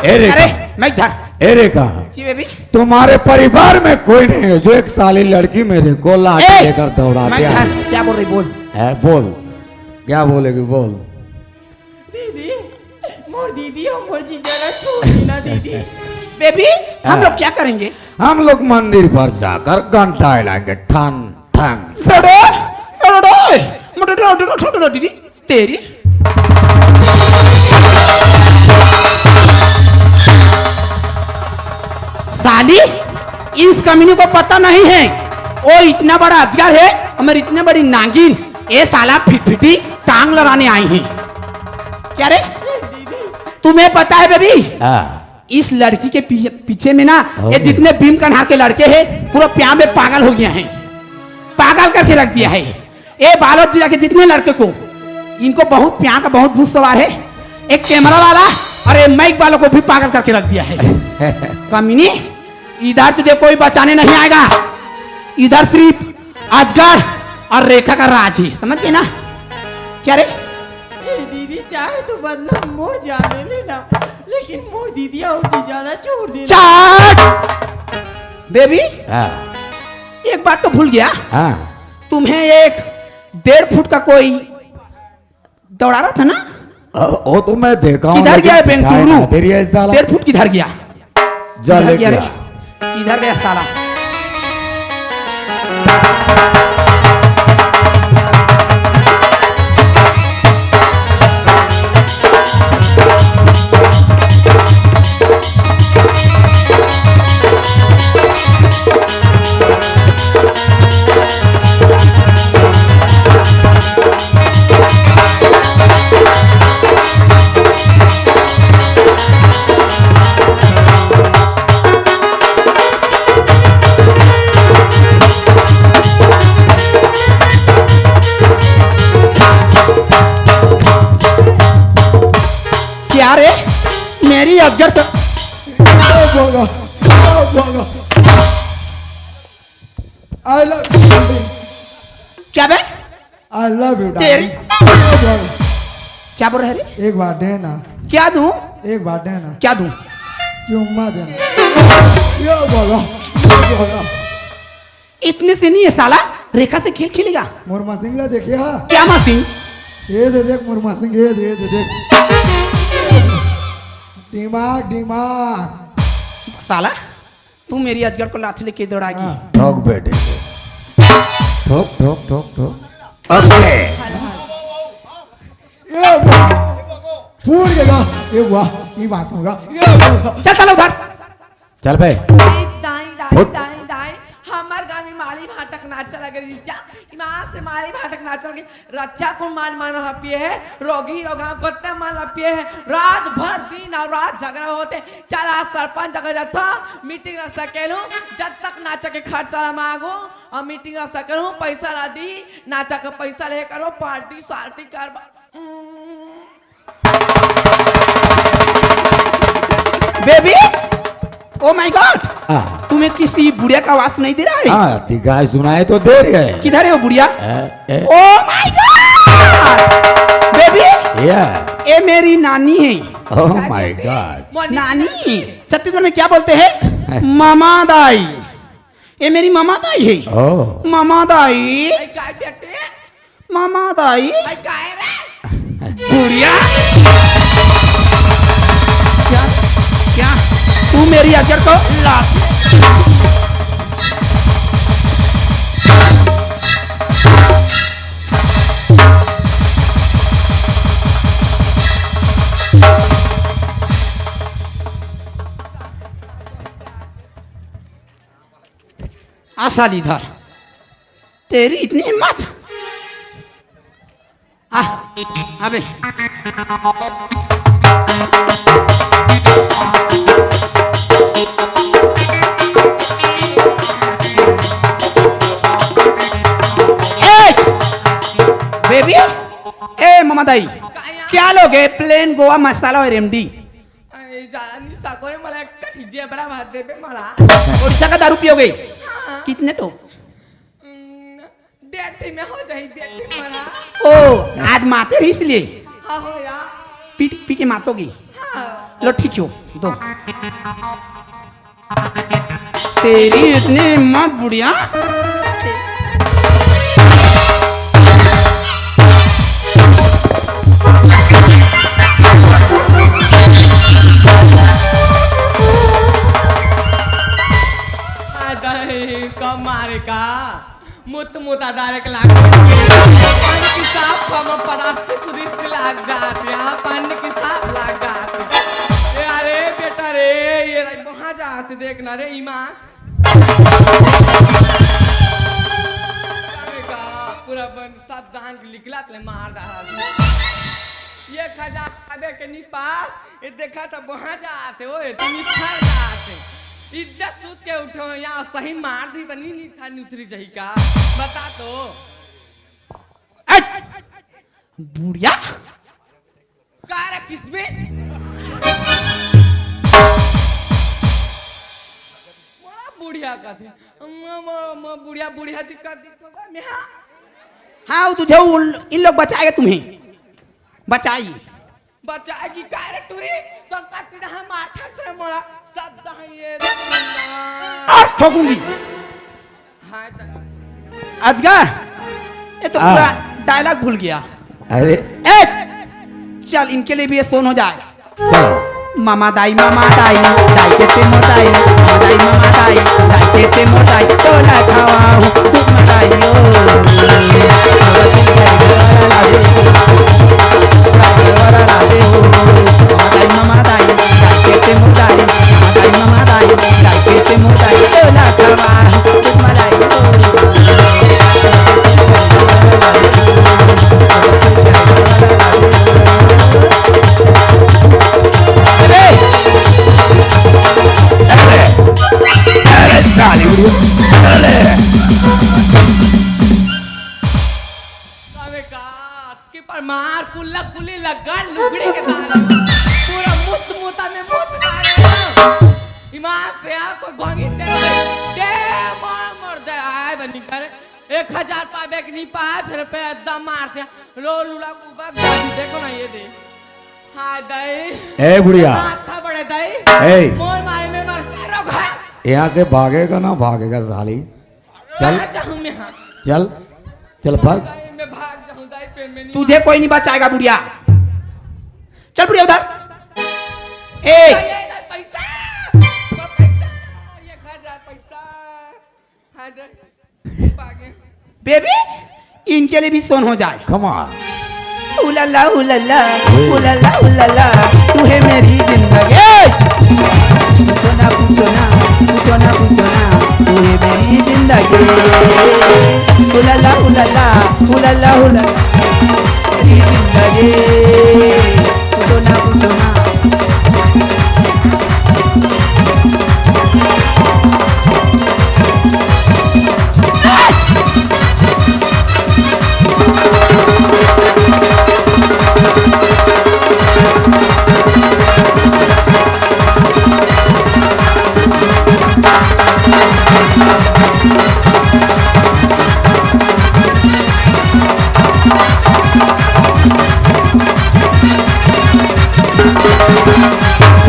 C: अरे मैं इधर।
F: अरे कहा
C: जी बेबी।
F: तुम्हारे परिवार में कोई नहीं है जो एक साली लड़की मेरे को लाठी लेकर दौड़ा
C: मैं
F: दिया?
C: इधर। क्या बोल रही बोल?
F: बोल, क्या बोलेगी बोल।
A: दीदी मोर दीदी और मोर जीजा ना छोड़ देना दीदी।
C: बेबी हम लोग क्या करेंगे?
F: हम लोग मंदिर पर जाकर घंटा हिलाएंगे, ठन ठन।
C: दीदी तेरी साली, इस कमीने को पता नहीं है वो इतना बड़ा अजगर है और मेरी इतनी बड़ी नागिन। ये साला फिटफिटी टांग लड़ाने आई है। क्या रे तुम्हें पता है बेबी? इस लड़की के पीछे में ना ये जितने भीम कन्हार के लड़के हैं पूरा प्यार में पागल हो गया है, पागल करके रख दिया है। ये बालोद जिला के जितने लड़के को इनको बहुत प्यार का बहुत भूत सवार है। एक कैमरा वाला और ये माइक वालों को भी पागल करके रख दिया है। कमीनी इधर तुझे कोई बचाने नहीं आएगा। इधर सिर्फ अजगर और रेखा का राज ही, समझ गए ना? क्या रे
A: दीदी चाहे तो बदला मोर जाने लेना, लेकिन मोर दीदी और जीजा ना छोड़ देना।
C: चाट बेबी एक बात तो भूल गया। तुम्हें एक 1.5 फुट का कोई दौड़ा रहा था ना?
F: वो तो मैं देखा हूँ।
C: किधर गया बेंगलुरु?
F: 1.5
C: फुट किधर गया?
F: जा
C: किधर
F: ले
C: गया रे?
F: गया।
C: किधर गया साला? क्या रे मेरी अजगर तो
G: I love
C: क्या बे?
G: you,
C: तेरी
G: darling.
C: क्या बोल रहे रे?
G: एक बार देना,
C: क्या दूं?
G: एक बार देना,
C: क्या दूं?
G: चुम्मा देना। यो बोलो,
C: इतने से नहीं है साला, रेखा से खेल खेलेगा।
G: मुरमा सिंह ला देखिए हाँ।
C: क्या मसीन?
G: ये दे देख मुरमा सिंह, ये दे देख। दिमाग दिमाग।
C: साला तू मेरी अजगर को लाठी लेके दौड़ाएगी।
G: हाँ।
F: ठोक बेटे, ठोक ठोक ठोक ठोक। अगले
G: ये फूट गया। ये वाह, ये बात होगा।
C: चल चल उधर।
F: चल बे।
A: दाई दाई
F: फुट।
A: दाई दाई हमार गामी
H: माली भाटक नाचा लगे रिचा इमा से माली भाटक नाचा लगे रच्चा को मान हपिए है रोगी रोगा कोते मान हपिए है रात भर दिन और रात झगड़ा होते चला सरपंच जगह जाता मीटिंग ना सकेलू जब तक नाचा के खर्चा मांगो और मीटिंग ना सकेलू पैसा ला दी नाचा का पैसा ले करो पार्टी सार्टी कर
C: बेबी ओ माय गॉड तुम्हें किसी बुढ़िया का आवाज नहीं दे रहा है?
F: हाँ दिखाई सुनाए तो दे रहे हैं।
C: किधर है वो बुढ़िया?
F: ए,
C: ओ माय गॉड बेबी
F: या
C: ये मेरी नानी है।
F: Oh my God.
C: नानी छत्तीसगढ़ में क्या बोलते हैं? मामा दाई। ये मेरी मामा दाई है।
F: ओह
C: मामा दाई
H: काय बेटे
C: मामा दाई
H: काय रे
C: बुढ़िया क्या क्या तू मेरी अजर को ला आसाल इधर तेरी इतनी हिम्मत अबे बेबी ए मामा दाई क्या लोगे? प्लेन गोवा मसाला और एमडी
H: जानी साकोरे मला कठी जेबरा भात दे बे मला
C: ओडिशा का दारू पियोगे? कितने तो?
H: डेटी में हो जाई डेटी मला
C: ओ आज माते रही इसलिए
H: हाँ हो या
C: पी पी के मातोगी। लो ठीक हो दो। तेरी इतनी हिम्मत बुढ़िया।
H: कमारे का मुत मुता दारे के लाग पानी की साफ कम परासे पुलिस से लाग जाते हैं पानी की साफ लाग जाते अरे बेटा रे ये वहां जाते देखना रे ईमान का पूरा बन सब दान निकला ले मार डाला ये खजा खाबे के नी पास ये देखा तो वहां जाते ओए तुम निखर जाते इज्जत सूत के उठो यहाँ सही मार दी तो नहीं था नुतरी जही का बता तो
C: बुढ़िया
H: कार किसमें बुढ़िया का थे बुढ़िया बुढ़िया दिक्कत में
C: हाँ तुझे इन लोग बचाएगा तुम्हें बचाई
H: बचाएगी कार टूरी तो कति रहा माथा से मोड़ा सब ये
C: और ठोकूंगी।
H: हाँ
C: अजगर ये तो पूरा डायलॉग भूल गया।
F: अरे
C: चल इनके लिए भी ये सोन हो जाए।
F: चलो
C: मामा दाई दाई के ते मोदाई मामा दाई के ते मोदाई तो ना खावाऊं तुम मदाई मामा दाई के ते मोदाई मामा दाई के ते मोदाई तो ना खावाऊं तुम मदाई
H: मार कुल्ला कुली लगा लुगड़ी के तारे पूरा मुत मुता में मुत मारे ईमान से आ कोई घोंगी दे मर दे आए बनी करे 1000 पावे के नहीं पाए फिर पे दम मारते रो लुला कुबा गाजी देखो ना ये दे हां दई
F: ए बुढ़िया
H: था बड़े दई
F: ए
H: मोर मारे में मर रो घर
F: यहाँ से भागेगा ना भागेगा साली चल
H: जाऊं मैं हां
F: चल चल भाग
H: मैं भाग जाऊं दाई पेन में नहीं
C: तुझे कोई नहीं बचाएगा बुढ़िया। चल बुढ़िया उधर
H: पैसा ये 1000 पैसा हां दे भागे
C: बेबी इनके लिए भी सोन हो जाए।
F: कम ऑन
C: उलाला उलाला उलाला उलाला तू है मेरी जिंदगी सोना पूछो ना तू है मेरी मेरी जिंदगी उलाला उलाला उलाला उलाला मेरी जिंदगी उठोना उठोना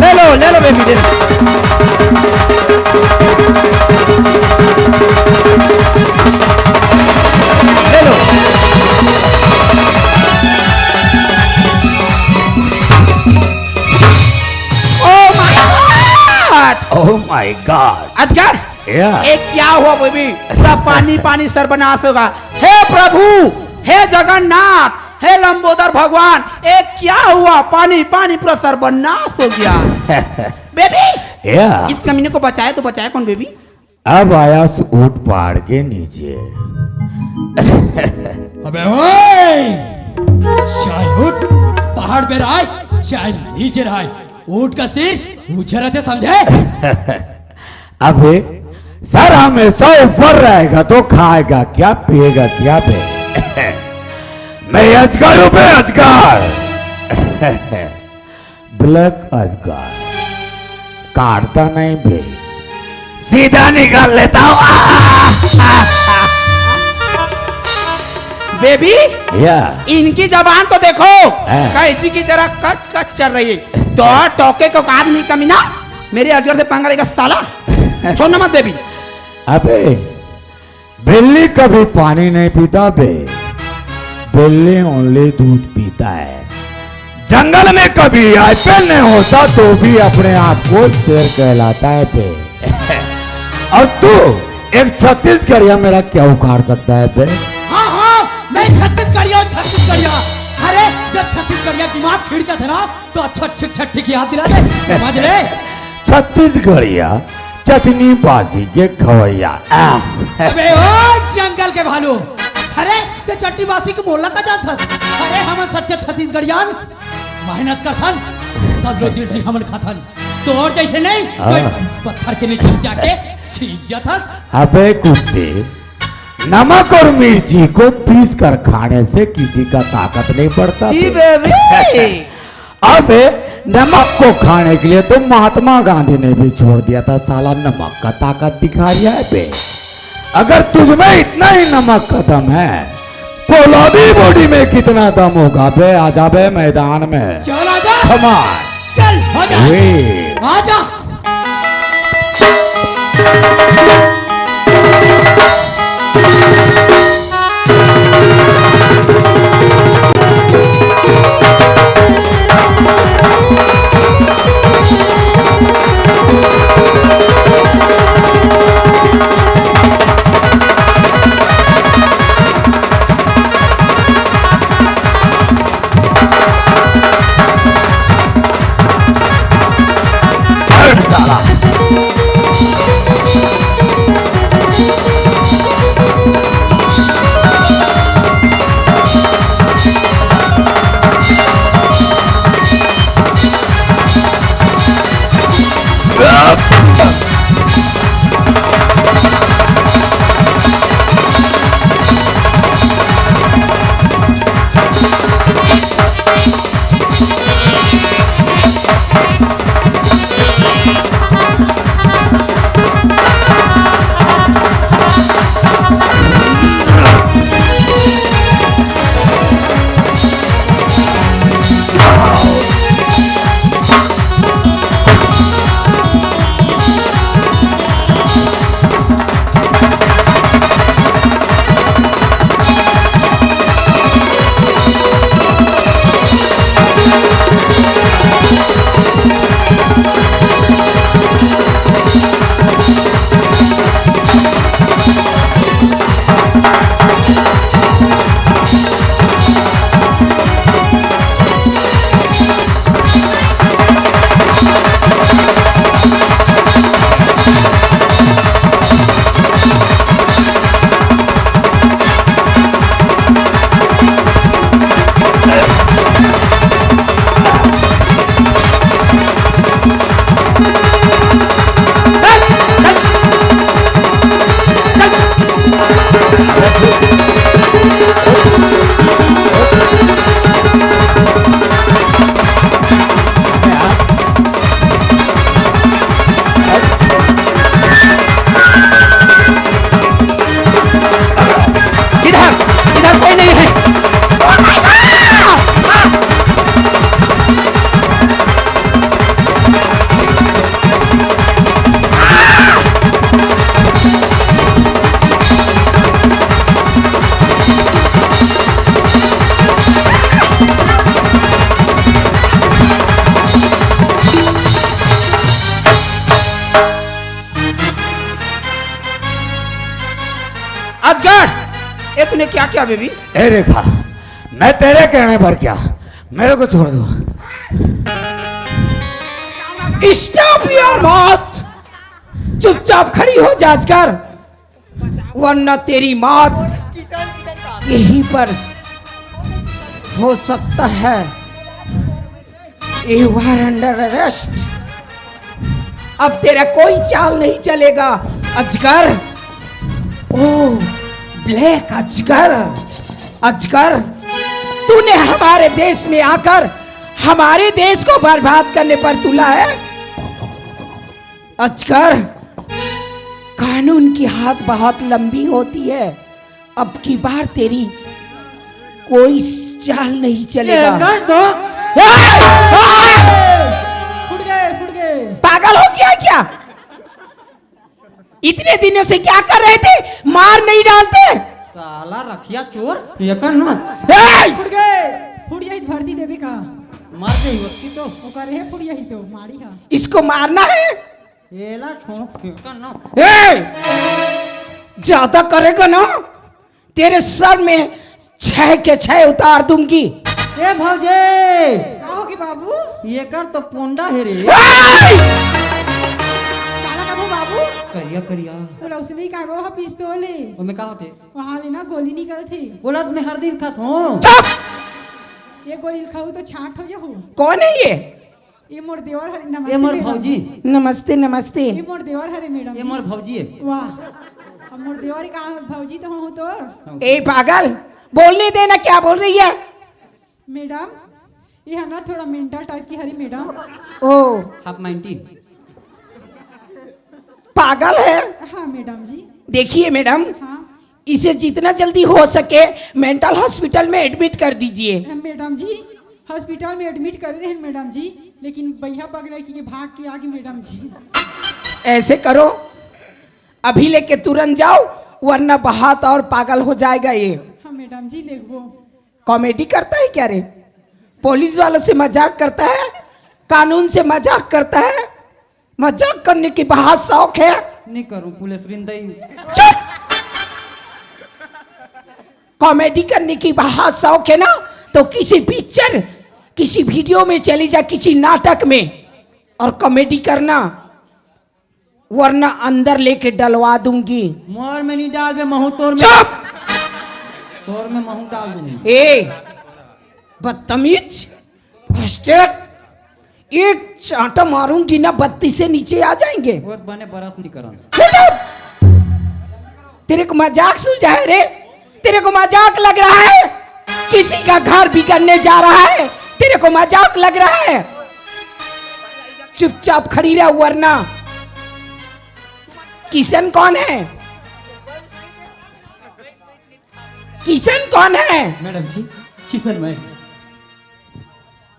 C: ले लो बेबी ले लो ले लो
F: ओह माय गॉड
C: अजगर
F: या
C: ये क्या हुआ बेबी पूरा पानी पानी सर्वनाश होगा हे प्रभु हे जगन्नाथ हे लंबोदर भगवान ये क्या हुआ पानी पानी पूरा सर्वनाश हो गया बेबी
F: या
C: इस कमीने को बचाए तो बचाए कौन बेबी
F: अब आया उस ऊंट पहाड़ के नीचे
D: अबे ओए शायद ऊँट पहाड़ पे रहा है शायद नीचे रहा है ऊँट का सिर ऊंचे रहते समझे
F: अबे सर हमेशा ऊपर रहेगा तो खाएगा क्या पिएगा क्या बे मैं अजगर हूं बे अजगर ब्लैक अजगर काटता नहीं बे सीधा निकाल लेता हूं
C: बेबी
F: या
C: इनकी जबान तो देखो
F: हाँ।
C: कैची की तरह कच कच चल रही है तो टोके को काट नहीं कमीना मेरे अजगर से पंगा लेगा साला छोड़ना मत बेबी
F: अबे बिल्ली कभी पानी नहीं पीता बे बिल्ली ओनली दूध पीता है जंगल में कभी आईपीएल नहीं होता तो भी अपने आप को शेर कहलाता है बे और तू एक छत्तीसगढ़िया मेरा क्या उखाड़ सकता है बे
D: हाँ हाँ मैं छत्तीसगढ़िया अरे जब छत्तीसगढ़िया दिमाग खिड़ता था ना तो अच्छा छठी की याद दिला दे समझ ले
F: छत्तीसगढ़िया चटनी बाजी के खवैया
D: अबे ओ जंगल के भालू अरे ते चट्टी बासी के बोलना का जात हस अरे हम सच्चे छत्तीसगढ़ियान मेहनत करथन तब लो दिल्ली हमन खाथन तो और जैसे नहीं कोई पत्थर के नीचे जाके छींच जाथस
F: अबे कुत्ते नमक और मिर्ची को पीस कर खाने से किसी का ताकत नहीं बढ़ता
C: जी
F: बे।
C: बेबी
F: अबे नमक को खाने के लिए तो महात्मा गांधी ने भी छोड़ दिया था साला नमक का ताकत दिखा रहा है बे अगर तुझमें इतना ही नमक खत्म है पोलादी बॉडी में कितना दम होगा बे आजा बे मैदान में
D: चल आजा
F: कमान
D: चल आजा
F: वे
D: आजा
C: तूने क्या किया बेबी?
F: ए रेखा, मैं तेरे कहने पर क्या, मेरे को छोड़ दो।
C: स्टॉप योर माउथ, चुपचाप खड़ी हो जाकर, वरना तेरी मौत यहीं पर हो सकता है। You are under arrest. अब तेरा कोई चाल नहीं चलेगा अजगर। ओ ब्लैक अजगर, अजगर तूने हमारे देश में आकर हमारे देश को बर्बाद करने पर तुला है। अजगर, कानून की हाथ बहुत लंबी होती है, अब की बार तेरी कोई चाल नहीं चलेगा।
B: फुट गए।
C: पागल हो गया क्या? इतने दिनों से क्या कर रहे थे? मार नहीं डालते?
B: साला रखिया चोर, ये कर ना।
A: फुट जाई भर्ती देवे का
B: मार गई उसकी तो।
A: ओकर है फुट जाई तो मारी हा।
C: इसको मारना है?
B: एला छोड़ो, फेंका ना।
C: ज्यादा करेगा ना तेरे सर में 6 के 6 उतार दूंगी।
B: ए भौजे,
A: का होगी बाबू?
B: ये कर तो पोंडा है रे।
A: काला का बाबू?
B: करिया करिया।
A: बोला उसने का वो हा पिस्तौल है।
B: वो में का होते?
A: वहां लेना गोली निकल थी।
B: बोला मैं हर दिन खात हूँ।
A: ये गोली खाऊ तो छाट हो जाऊ।
C: कौन है ये?
A: ये मोर देवर हरे। नमस्ते
B: ये मोर
A: मैडम।
B: भौजी।
C: नमस्ते नमस्ते।
A: ये मोर देवर हरे मैडम।
B: ये मोर भौजी है।
A: वाह, अब मोर देवर का भौजी तो हूं तो।
C: ए पागल, बोलने देना, क्या बोल रही है?
A: मैडम ये है ना थोड़ा मेंटल टाइप की हरी मैडम।
C: ओ
B: हाफ 19।
C: पागल है।
A: हाँ मैडम जी।
C: देखिए मैडम,
A: हाँ
C: इसे जितना जल्दी हो सके मेंटल हॉस्पिटल में एडमिट कर दीजिए।
A: मैडम जी, हॉस्पिटल में एडमिट कर रहे हैं मैडम जी, लेकिन भैया पकड़े कि भाग के आगे मैडम जी।
C: ऐसे करो, अभी लेके तुरंत जाओ, वरना बहुत और पागल हो जाएगा ये।
A: हाँ मैडम जी लेगो।
C: कॉमेडी करता है क्या रे? पुलिस वालों से मजाक करता है, कानून से मजाक करता है। मजाक करने की बहुत शौक है।
B: नहीं करूँ पुलिस रिंदई।
C: चुप! कॉमेडी करने की बहुत शौक है ना, तो किसी पिक्चर, किसी वीडियो में चली जा, किसी नाटक में, और कॉमेडी करना, वरना अंदर लेके डलवा दूंगी।
B: मोर में नहीं डाल बे, महू तोर में।
C: चुप!
B: तोर में महू डाल दूंगी।
C: ए बदतमीज, फ्रस्ट्रेट, एक चांटा मारूंगी ना 32 से नीचे आ जाएंगे।
B: बहुत बने बरस नहीं करन।
C: Shut up! तेरे को मजाक सूझा है रे? तेरे को मजाक लग रहा है? किसी का घर बिगड़ने जा रहा है, तेरे को मजाक लग रहा है? चुपचाप खड़ी रह, वरना। किशन कौन है? किशन कौन है?
D: मैडम जी, किशन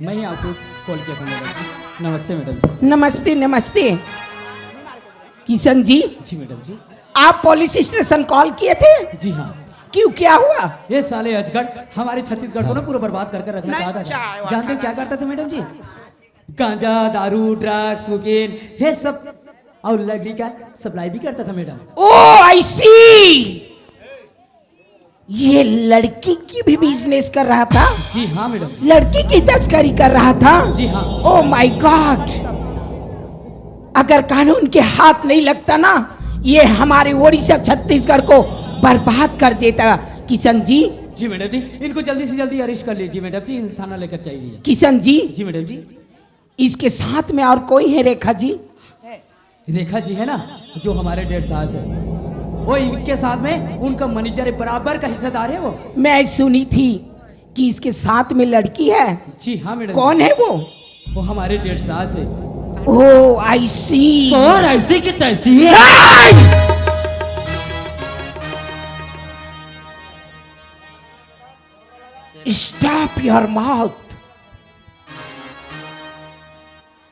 D: मैं ही आपको कॉल किया था मैडम जी। नमस्ते मैडम जी।
C: नमस्ते नमस्ते। किशन जी,
D: जी मैडम जी।
C: आप पुलिस स्टेशन कॉल किए थे?
D: जी हाँ।
C: क्यों, क्या हुआ?
D: ये साले अजगर हमारे छत्तीसगढ़ को ना पूरा बर्बाद करके रखना चाहता था। जानते हो क्या करता था मैडम जी? गांजा, दारू, ड्रग्स, कोकेन, ये सब, और लकड़ी का सप्लाई भी करता था मैडम।
C: ओ आई सी, ये लड़की की भी बिजनेस कर रहा था?
D: जी हाँ मैडम।
C: लड़की की तस्करी कर रहा था?
D: जी हाँ।
C: ओ माय गॉड, अगर कानून के हाथ नहीं लगता ना, ये हमारे ओडिशा छत्तीसगढ़ को बर्बाद कर देता। किशन जी।
D: जी मैडम जी, इनको जल्दी से जल्दी अरेस्ट कर लीजिए मैडम जी, इस थाना लेकर चाहिए।
C: किशन जी।
D: जी मैडम जी।
C: इसके साथ में और कोई है? रेखा जी।
D: रेखा जी है ना, जो हमारे डेढ़ सास है, वो इनके साथ में उनका मैनेजर बराबर का हिस्सेदार है वो।
C: मैं सुनी थी कि इसके साथ में लड़की है।
D: जी हाँ मैडम।
C: कौन है वो?
D: वो हमारे डेढ़ सास है।
C: ओ आई सी।
B: और ऐसी की तैसी है।
C: स्टॉप योर माउथ,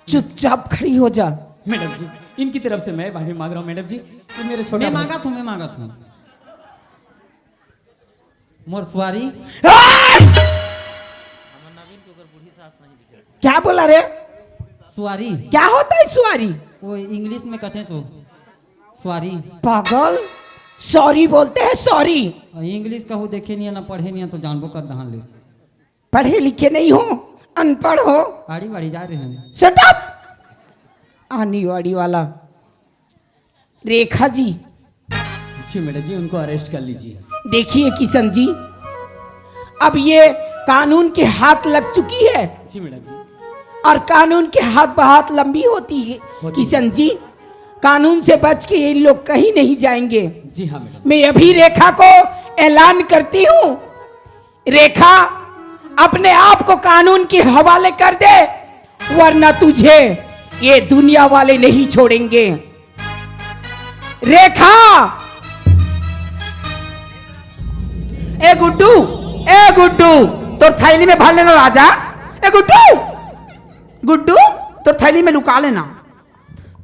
C: चुपचाप खड़ी हो जा।
D: मैडम जी, इनकी तरफ से मैं माफी मांग रहा हूँ मैडम जी। तो मेरे छोटे
B: मैं मांगा था। मोर सवारी।
C: क्या बोला रे?
B: सवारी
C: क्या होता है सवारी?
B: वो इंग्लिश में कहते तो सवारी।
C: पागल, सॉरी बोलते हैं सॉरी।
B: इंग्लिश कहू देखे नहीं है ना पढ़े नहीं है तो जानबो कर दहान ले।
C: पढ़े लिखे नहीं हो, अनपढ़ हो।
B: गाड़ी वाड़ी जा रहे हैं।
C: Shut up. आनी वाड़ी वाला। रेखा जी,
D: जी मैडम जी, उनको अरेस्ट कर लीजिए।
C: देखिए किशन जी, अब ये कानून के हाथ लग चुकी है
D: जी मैडम जी।
C: और कानून के हाथ बहुत लंबी होती है किशन जी। कानून से बच के ये लोग कहीं नहीं जाएंगे।
D: जी हाँ मैडम।
C: मैं अभी रेखा को ऐलान करती हूँ, रेखा अपने आप को कानून के हवाले कर दे, वरना तुझे ये दुनिया वाले नहीं छोड़ेंगे। रेखा, ए गुड्डू, ए गुड्डू, तो थैली में भर लेना राजा। ए गुड्डू, गुड्डू तो थैली में लुका लेना।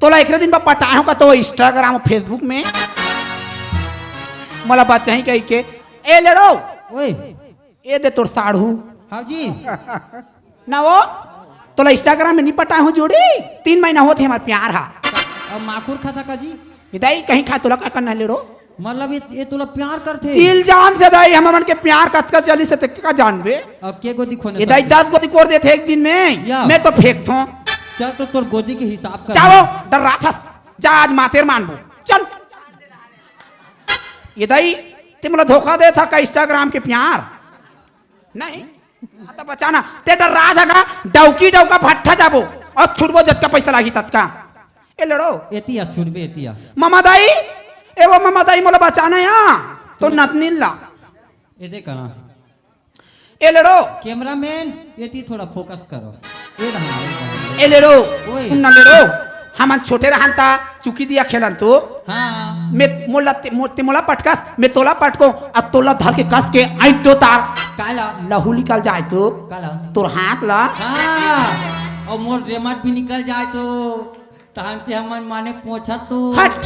C: तोला एक दिन पटाए होगा तो इंस्टाग्राम फेसबुक में मला बात चाहिए कही के ए लड़ो
B: ओए
C: ए दे तोर साढ़ू
B: हाँ जी।
C: ना वो तोला इंस्टाग्राम में नहीं पटाए हो जोड़ी 3 महीना होते हमारे प्यार हा।
B: अब माखूर खाता का जी
C: दाई कहीं खा तोला का करना लेड़ो।
B: मतलब ये तुला प्यार करते।
C: दिल जान से दाई हम मन के प्यार कचका चली से का जानबे।
B: अब के गोदी खोने
C: ये दाई 10 गोदी कोर देते एक दिन में,
B: या।
C: मैं तो फेंक थो।
B: चल तो तोर गोदी के हिसाब कर।
C: चाहो डर रहा था, जा आज मातेर मानबो चल। ये दाई ते मला धोखा दे था का इंस्टाग्राम के प्यार नहीं आता बचाना ते डर रहा था का डौकी डौका भट्ठा जाबो और छुड़बो जटका पैसा लागी तत्का। ए लड़ो
B: एतिया छुड़बे एतिया।
C: मामा दाई, ए वो मामा दाई मोला बचाना यहाँ तो नतनील ला।
B: ये देख ना
C: ए लड़ो
B: कैमरामैन एती थोड़ा फोकस करो। ये रहा
C: ए लड़ो
B: ओए।
C: सुन ना लड़ो, हम छोटे रहन ता चुकी दिया खेलन तो
B: हाँ
C: मैं मोला पटका मैं तोला पटको और तोला धर के कस के आइट दो तार
B: काला
C: लहू निकल जाए तो
B: काला
C: तोर हाथ ला।
B: हाँ और मोर रेमट भी निकल जाए तो तान के हमन माने पहुंचा तो
C: हट,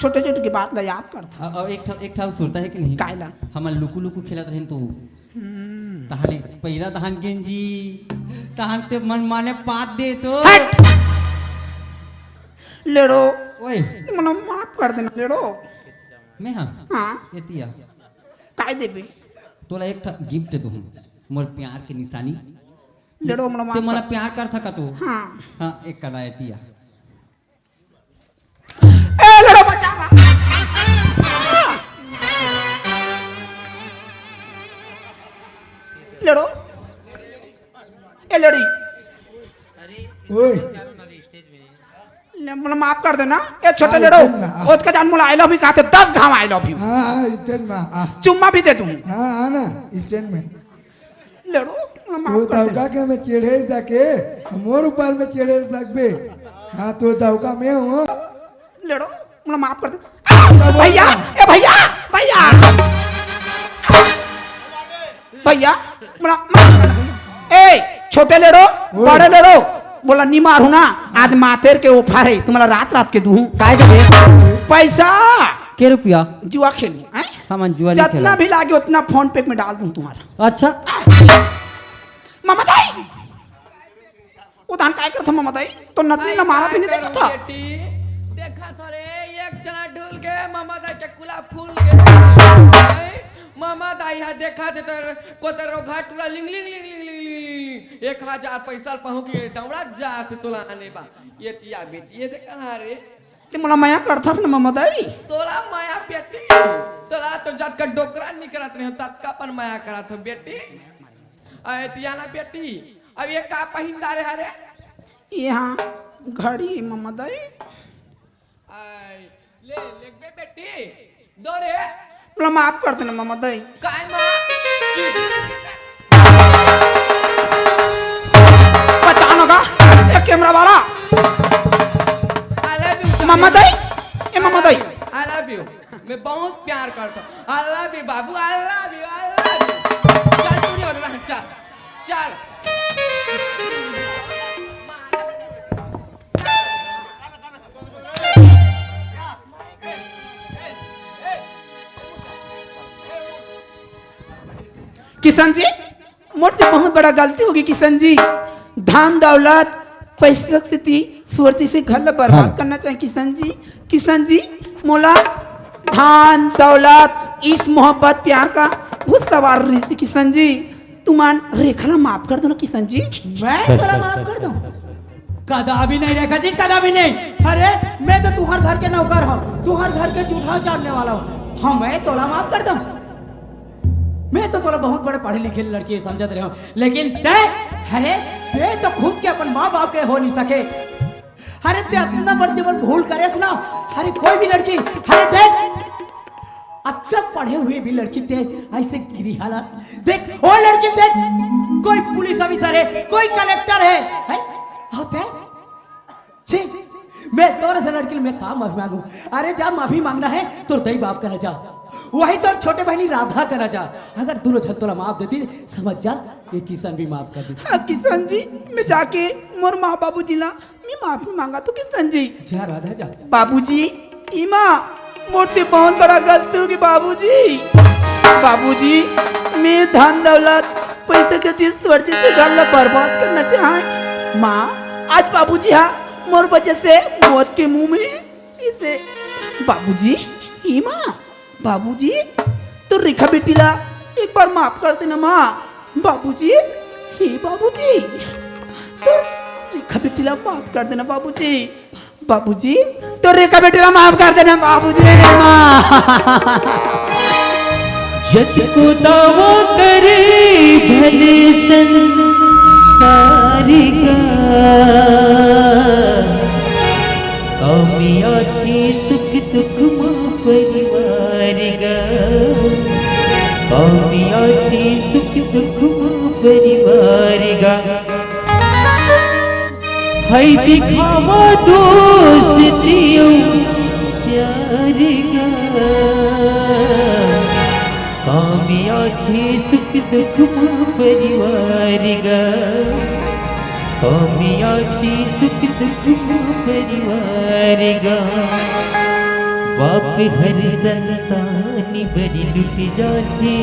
C: छोटे छोटे की बात ला याद करता।
B: और एक ठाव सुरता है कि नहीं
C: काला
B: हमन लुकु लुकु खेलत रहें तो तहाने पहिरा तहान गेंजी तहान ते मन माने पात दे तो
C: हट लेड़ो
B: ओए
C: मना माफ कर देना लेड़ो।
B: मैं हाँ
C: हाँ
B: एतिया
C: काय देबे
B: तोला एक गिफ्ट दूँ मोर प्यार के निशानी।
C: लेड़ो मना
B: ते
C: माफ
B: मला
C: कर।
B: प्यार कर था का तू
C: हाँ
B: हाँ एक करा एतिया
C: ए लेड़ो बचावा। लेड़ो ए लड़ी
G: ओए
C: मना माफ कर देना। ए छोटे लेड़ो ओत का जान मोला आई लव यू कहते 10 घाव आई लव यू
G: हाँ इटन में आ
C: चुम्मा भी दे दूं।
G: हाँ आना इटन में
C: लेड़ो मना
G: तो
C: माफ कर दे।
G: दौका के मैं चढ़े सके मोर ऊपर में चढ़े सकबे। हाँ तो दौका में हूँ।
C: लेड़ो मना माफ कर दे। भैया ए भैया भैया भैया मना ए छोटे लेड़ो बड़े लेड़ो बोला नहीं मारू ना आज मातेर के ऑफर है तुम्हारा रात रात के दूं
B: काय दे
C: पैसा
B: के रुपया
C: जुआ खेली हैं?
B: हमन जुआ नहीं
C: जितना
B: खेला।
C: भी लागे उतना फोन पे में डाल दूं तुम्हारा।
B: अच्छा
C: मामा दाई उदान काय करता मामा दाई तो नतनी ना मारा थी नहीं देखा था।
H: बेटी देखा था रे एक चना ढूल के मामा दाई के कुला फूल के मामा दाई हा देखा थे तर कोतरो घाट पूरा लिंग लिंग लिंग लिंग लिंग 1000 पैसा पहुं के डवड़ा जात तोला आने बा ये तिया बेटी ये देखा रे
C: ते मला माया करता था ना मामा दाई।
H: तोला माया बेटी तोला तो जद का डोकरा निकलत रहे तत्का पर माया करत हो बेटी अरे तिया ना बेटी अब ये का पहिंदा रे हरे
C: यहाँ घड़ी मामा दाई
H: आई ले ले बेटी दो रे
C: मला माफ कर देना मामा दाई।
H: काय मां
C: बचाना का एक कैमरा वाला
H: आई love you
C: mama Dai A mama Dai
H: I love you मैं बहुत प्यार करता हूँ आई love you Babu I love you I love you चल तू नहीं होता चल चल
C: किशन जी मुझसे बहुत बड़ा गलती होगी किशन जी। धन दौलत पैसा स्थिति सुरती से घर ला बर्बाद
G: हाँ।
C: करना चाहिए किशन जी। किशन जी मोला धान दौलत इस मोहब्बत प्यार का भूत सवार रही थी किशन जी। तुमान रेखा ला माफ कर दो ना किशन जी।
D: मैं तोला माफ कर दूं? कदापि नहीं रेखा जी, कदापि नहीं। अरे मैं तो तुम्हार घर के नौकर हूँ, तुम्हार घर के जूठा चाटने वाला हूँ। हाँ मैं तोला माफ कर दूं? मैं तो तोला बहुत बड़े पढ़े लिखे लड़की समझत रहे हूँ, लेकिन अरे ते तो खुद के अपन माँ बाप के हो नहीं सके। अरे ते इतना बड़ी बड़ भूल करे ना। अरे कोई भी लड़की, अरे देख अच्छा पढ़े हुए भी लड़की थे ऐसे गिरी हालत देख। वो लड़की देख, कोई पुलिस ऑफिसर है, कोई कलेक्टर है होते छी। मैं तोरे से लड़की मैं कहा माफी मांगू? अरे जब माफी मांगना है तो दई बाप करना जा, वही तो छोटे बहनी राधा करना जा। अगर दोनों झल तोला माफ देती समझ जा, ये किशन भी माफ कर दी।
C: हाँ किशन जी, मैं जाके मोर माँ बाबू जी ला मैं माफी मांगा तो किशन जी।
D: जा राधा जा।
C: बाबूजी ईमा मोर बहुत बड़ा गलती होगी बाबूजी। बाबूजी मैं धन दौलत पैसे के चीज स्वर्जी से घर ला बर्बाद करना चाहे। माँ आज बाबूजी हाँ मोर वजह से मौत के मुंह में इसे। बाबूजी ईमा बाबूजी तो रेखा बेटी ला एक बार माफ कर देना माँ। बाबूजी हे बाबूजी तो रेखा बेटी ला माफ कर देना बाबूजी। बाबूजी तो रेखा बेटी ला माफ कर देना बाबूजी।
E: जग को दावा करे भले संसार का, कामिया थी सुख दुख माँ परिवार का, कामिया थी सुख दुख माँ परिवार का। है दिखावा दोस्तियों प्यार का, कामिया थी सुख दुख माँ परिवार का, कामिया थी सुख दुख माँ परिवार का। बाप हर संतान बड़ी लुट जाती,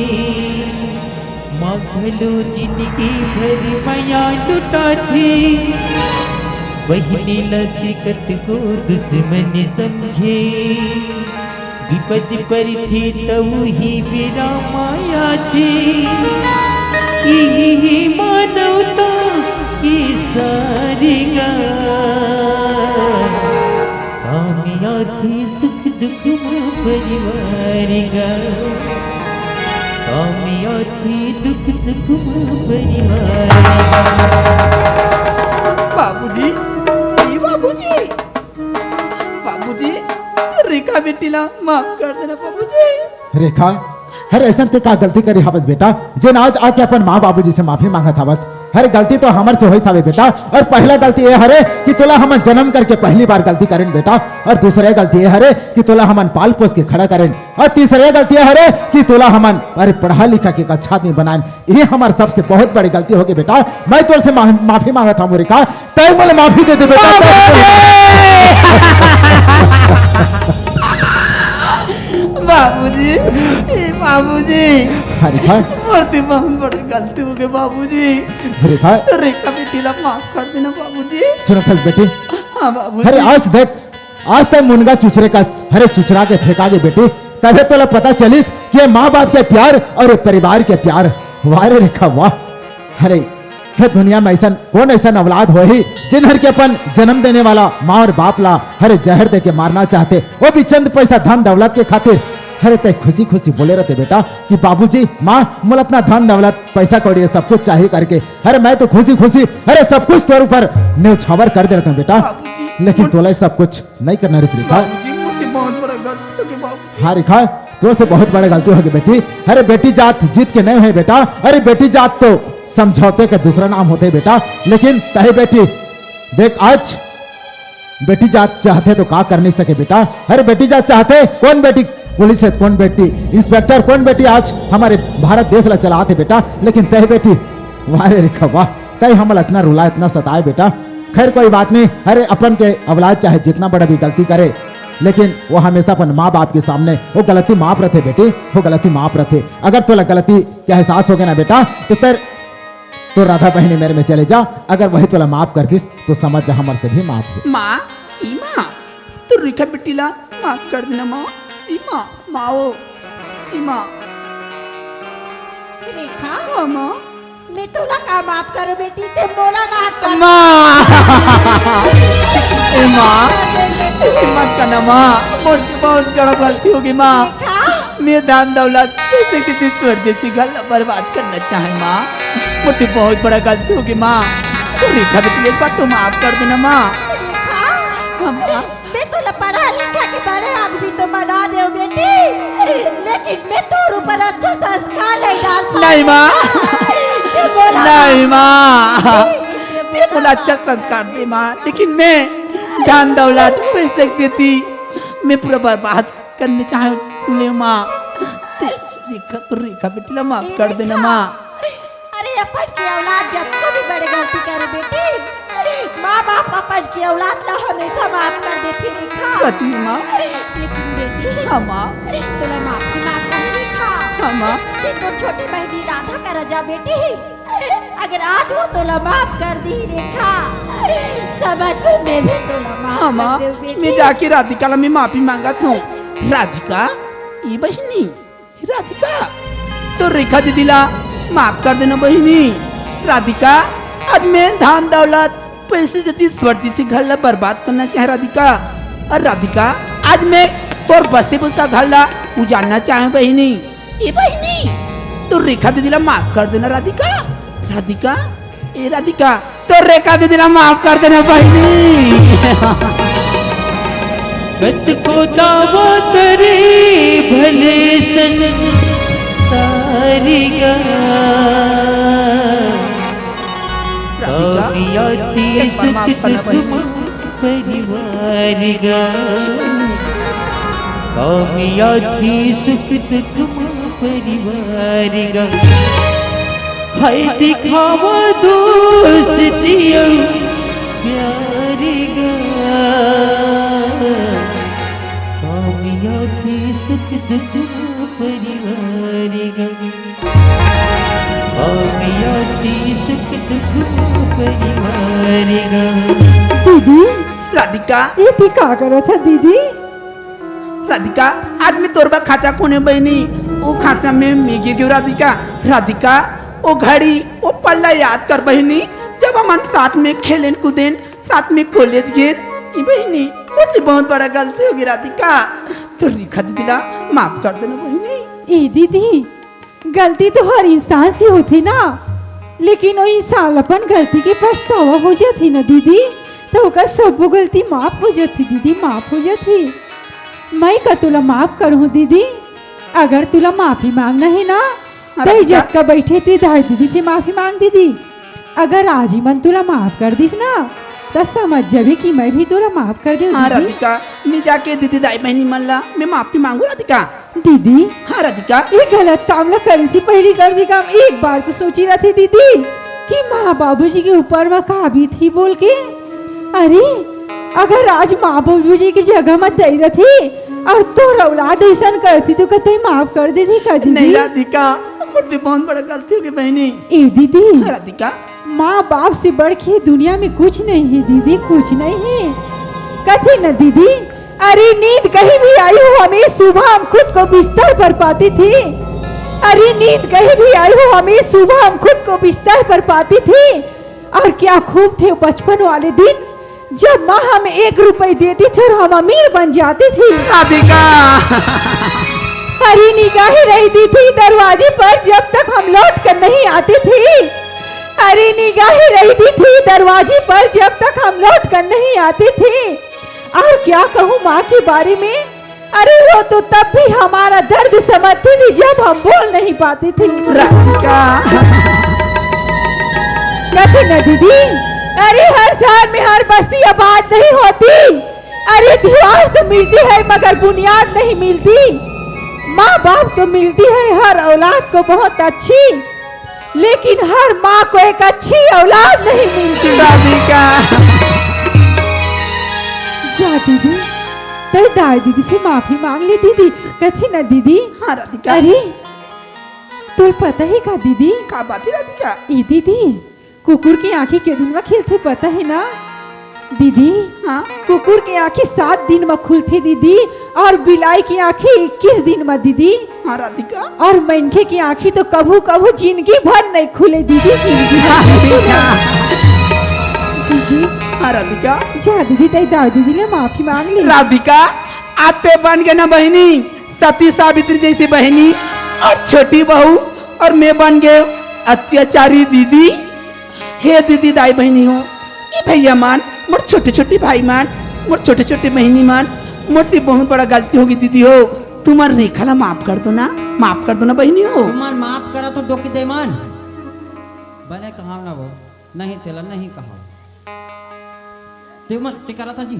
E: माँ भलो जिंदगी भर माया लुटाती। बहनी लसिकत को दुश्मन समझे, विपद पर थे तऊ ही बिना माया थी। यही मानवता की सारी कामिया थी सुख दुख माँ परिवार का, कामिया थी दुख सुख माँ परिवार का।
C: बाबूजी बाबूजी बाबूजी तो रेखा बेटी ला माफ कर देना बाबूजी।
I: रेखा अरे ऐसा ते का गलती करी हवस बेटा, जिन आज आके अपन माँ बाबूजी से माफी मांगा था बस। हर गलती तो हमर से हो सावे बेटा। और पहला गलती ये हरे कि तोला हमन जन्म करके पहली बार गलती करें बेटा। और दूसरे गलती ये हरे कि तोला हमन पाल पोस के खड़ा करें। और तीसरे गलती ये हरे कि तोला हमन अरे पढ़ा लिखा के अच्छा आदमी बनाए। ये हमार सबसे बहुत बड़ी गलती होगी बेटा। मैं तोर से माफी मांगा था मोरिका, तय मुझे माफी दे दे बेटा।
C: बाबूजी बाबूजी
I: रेखा
C: मोरती बहुत बड़ी गलती हो गई बाबूजी।
I: रेखा
C: तो रेखा बेटी ला माफ कर देना बाबूजी।
I: सुनो थस बेटी,
C: हाँ बाबूजी।
I: अरे आज देख आज तक मुनगा चुचरे का हरे चुचरा के फेंका गे बेटी, तबे तो पता चलिस कि ये माँ बाप के प्यार और ये परिवार के प्यार। वाह रे रेखा वाह। अरे है दुनिया में ऐसा कौन ऐसा औलाद हो ही जिन हर के अपन जन्म देने वाला माँ और बाप ला हरे जहर दे के मारना चाहते, वो भी चंद पैसा धन दौलत के खातिर। अरे तय खुशी खुशी बोले रहते बेटा कि बाबूजी माँ मुझे इतना धन दौलत पैसा कौड़ी सब कुछ चाहिए करके। अरे मैं तो खुशी खुशी अरे सब कुछ तोर ऊपर न्यौछावर कर दे रहता हूँ बेटा, लेकिन तोला सब कुछ नहीं करना रे रेखा।
C: बहुत बड़ा गलती हो गई बाबूजी।
I: हाँ रेखा तो से बहुत बड़ी गलती होगी बेटी। अरे बेटी जात जीत के नहीं है बेटा। अरे बेटी जात तो समझौते का दूसरा नाम होते बेटा। लेकिन तहे बेटी देख आज बेटी जात चाहते तो का कर नहीं सके बेटा। अरे बेटी जात चाहते कौन बेटी पुलिस है, कौन बेटी इंस्पेक्टर, कौन बेटी आज हमारे भारत देश ला चलाते बेटा। लेकिन तह बेटी वाह रे रेखा वाह, तय हम इतना रुला इतना सताए बेटा। खैर कोई बात नहीं। अरे अपन के औलाद चाहे जितना बड़ा भी गलती करे, लेकिन वो हमेशा अपन माँ बाप के सामने वो गलती माफ रखे बेटी, वो गलती माफ रखे। अगर तो गलती का एहसास हो गया ना बेटा तो तेर तो राधा बहनी मेरे में चले जा। अगर वही तोला माफ कर दिस तो समझ जा हमारे से भी माफ हो।
C: माँ ई माँ तो रेखा बेटी ला माफ कर देना माँ। इमा माओ इमा
A: रेखा हो माँ मैं तुला का माफ करो बेटी ते बोला माफ कर
C: माँ माँ मत करना माँ मुझसे बहुत बड़ा गलती होगी माँ मैं दान दौलत पैसे किसी जैसी गल बर्बाद करना चाहे माँ मुझसे बहुत बड़ा गलती होगी माँ रेखा बेटी एक बार तो माफ कर देना माँ
A: मैं तो पढ़ा लिखा के बड़े आदमी तो बना दे बेटी लेकिन मैं तो ऊपर अच्छा संस्कार नहीं डाल
C: नहीं माँ
A: बोला
C: नहीं माँ ते बोला अच्छा संस्कार दे माँ लेकिन मैं दान दौलत पैसे देती मैं पूरा बर्बाद करने चाहे माँ रेखा बेटी माफ कर देना माँ
A: अरे अपन की औलाद जब को भी बड़े गलती करे बेटी माँ बाप अपन की औलाद ला हमेशा माफ कर देती रेखा
C: सच में माँ
A: लेकिन बेटी
C: हाँ माँ
A: तुला माफी मांग कर रेखा
C: हाँ माँ
A: देखो छोटी बहनी राधा का रजा बेटी अगर आज वो तुला माफ कर दी रेखा समझ में मैं भी तुला माफ
C: हाँ माँ
A: कर दूं बेटी
C: मैं जाके राधिका ला मैं माफी मांगा हूँ राधिका ये बहनी राधिका तो रेखा दीदी ला माफ कर देना बहनी राधिका अब मैं धान दौलत पैसे जैसी स्वर्जी से घर ला बर्बाद करना चाहे राधिका और राधिका आज मैं तोर बसे बुसा घर ला उजाड़ना चाहे बहनी ये बहनी तो रेखा दीदी ला माफ कर देना राधिका राधिका ए राधिका तो रेखा दीदी ला माफ कर देना बहनी
E: कत को दावा करे भले सन सारी कामियाती सुख दुख परिवार गा कामियाती सुख दुख परिवार गा हाय दिखावा दोस्ती प्यार गा कामियाती सुख दुख परिवार गा कामियाती सुख दुख परिवार गा
A: दीदी
C: राधिका
A: ये ती का करो था दीदी
C: राधिका आज मैं तोरबा खाचा कोने बहनी वो खाचा में मैं गिर गई राधिका राधिका वो घड़ी वो पल्ला याद कर बहनी जब हम साथ में खेलें कूदें साथ में कॉलेज गए ये बहनी मुझसे बहुत बड़ा गलती होगी राधिका तो रेखा दीदी ला माफ कर देना बहनी
A: ए दीदी गलती तो हर इंसान से होती ना लेकिन वो इंसान अपन गलती के पछतावा हो जाती ना दीदी तो ओकर सब गलती माफ हो जाती दीदी माफ हो जाती मैं का तुला माफ करूँ दीदी अगर तुला माफी मांगना है ना तो जब का बैठे थे दाई दीदी से माफी मांग दीदी अगर आज ही मन तुला माफ कर दीस ना तो समझ जाबी कि मैं भी तुला माफ कर दे
C: हाँ राधिका मैं जाके दीदी दाई बहनी मन ला मैं माफी मांगू राधिका
A: दीदी
C: हाँ राधिका
A: ये गलत काम ला करे से पहली कम से कम एक बार तो सोची रहती दीदी कि माँ बाबूजी के ऊपर में कहा भी थी बोल के अरे अगर आज माँ बाबूजी की जगह मत दे रही और तो औलाद ऐसा करती तो कतई माफ कर देती का दीदी
C: नहीं राधिका मुझसे बहुत बड़ा गलती होगी बहनी
A: ए दीदी
C: हाँ राधिका
A: माँ बाप से बढ़ के दुनिया में कुछ नहीं है दीदी कुछ नहीं है कथी न दीदी अरे नींद कहीं भी आई हो हमें सुबह हम खुद को बिस्तर पर पाती थी अरे नींद कहीं भी आई हो हमें सुबह हम खुद को बिस्तर पर पाती थी और क्या खूब थे बचपन वाले दिन जब माँ हमें 1 रुपए देती थी और हम अमीर बन जाती थी
C: राधिका
A: हरी निगाहें रहती थी दरवाजे पर जब तक हम लौट कर नहीं आती थी हरी निगाहें रहती थी दरवाजे पर जब तक हम लौट कर नहीं आते थे और क्या कहूँ माँ के बारे में अरे वो तो तब भी हमारा दर्द समझती थी जब हम बोल नहीं पाती थी
C: राधिका
A: कथी न दीदी अरे हर शहर में हर बस्ती आबाद नहीं होती अरे दीवार तो मिलती है मगर बुनियाद नहीं मिलती माँ बाप तो मिलती है हर औलाद को बहुत अच्छी लेकिन हर माँ को एक अच्छी औलाद नहीं मिलती
C: राधिका
A: जा दीदी तो दाई दीदी से माफी मांग ली दीदी कथी न दीदी
C: हाँ राधिका
A: अरे तो पता है का दीदी
C: क्या बात है राधिका
A: ई दीदी कुकुर की आंखें के दिन में खिलती पता है ना दीदी
C: हाँ
A: कुकुर की आंखें 7 दिन में खुलती दीदी और बिलाई की आंखें 21 दिन में दीदी।
C: हाँ राधिका।
A: और मेंढके की आंखें तो कभू कभू जिंदगी भर नहीं खुले दीदी, जिंदगी दीदी।
C: हाँ राधिका।
A: जा दीदी तई दाऊ दीदी ने माफी मांग ली।
C: राधिका आते बन गए ना बहनी, सती सावित्री जैसी बहनी, और छोटी बहू, और मैं बन गए अत्याचारी दीदी। हे दीदी दाई बहनी हो, ये भैया मान, मोर छोटे छोटे भाई मान, मोर छोटे छोटे बहनी मान, मोटी बहुत बड़ा गलती होगी दीदी हो, तुम्हार रेखा ला माफ कर दो ना, माफ कर दो ना बहनी हो।
B: तुमान माफ करा तो डोकी दे मान बने कहा ना वो नहीं तेला नहीं कहा मन टिकरा था जी।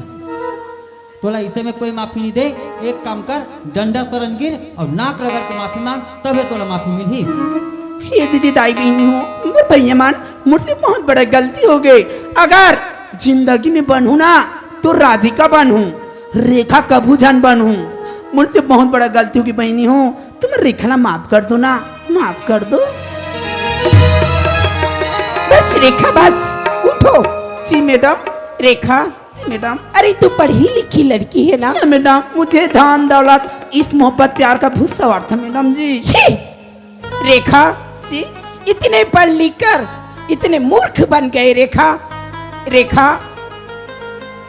B: तोला इसे में कोई माफी नहीं दे, एक काम कर डंडा सरन गिर और नाक रगड़ के माफी मांग, तबे तोला माफी मिली।
C: हे दीदी दाई बहनी हो, मोर भैया मान, मुझसे बहुत बड़ा गलती हो गई। अगर जिंदगी में बनूं ना तो राधिका बनूं, रेखा कभू जान बनूं। मुझसे बहुत बड़ा गलती होगी बहनी हो, तुम रेखा ना माफ कर दो ना, माफ कर दो बस। रेखा बस उठो। जी मैडम। रेखा जी मैडम।
A: अरे तू पढ़ी लिखी लड़की है ना
C: मैडम, मुझे धन दौलत इस मोहब्बत प्यार का भूत सवार था मैडम जी।
A: रेखा
C: जी
A: इतने पढ़ लिख कर इतने मूर्ख बन गए रेखा। रेखा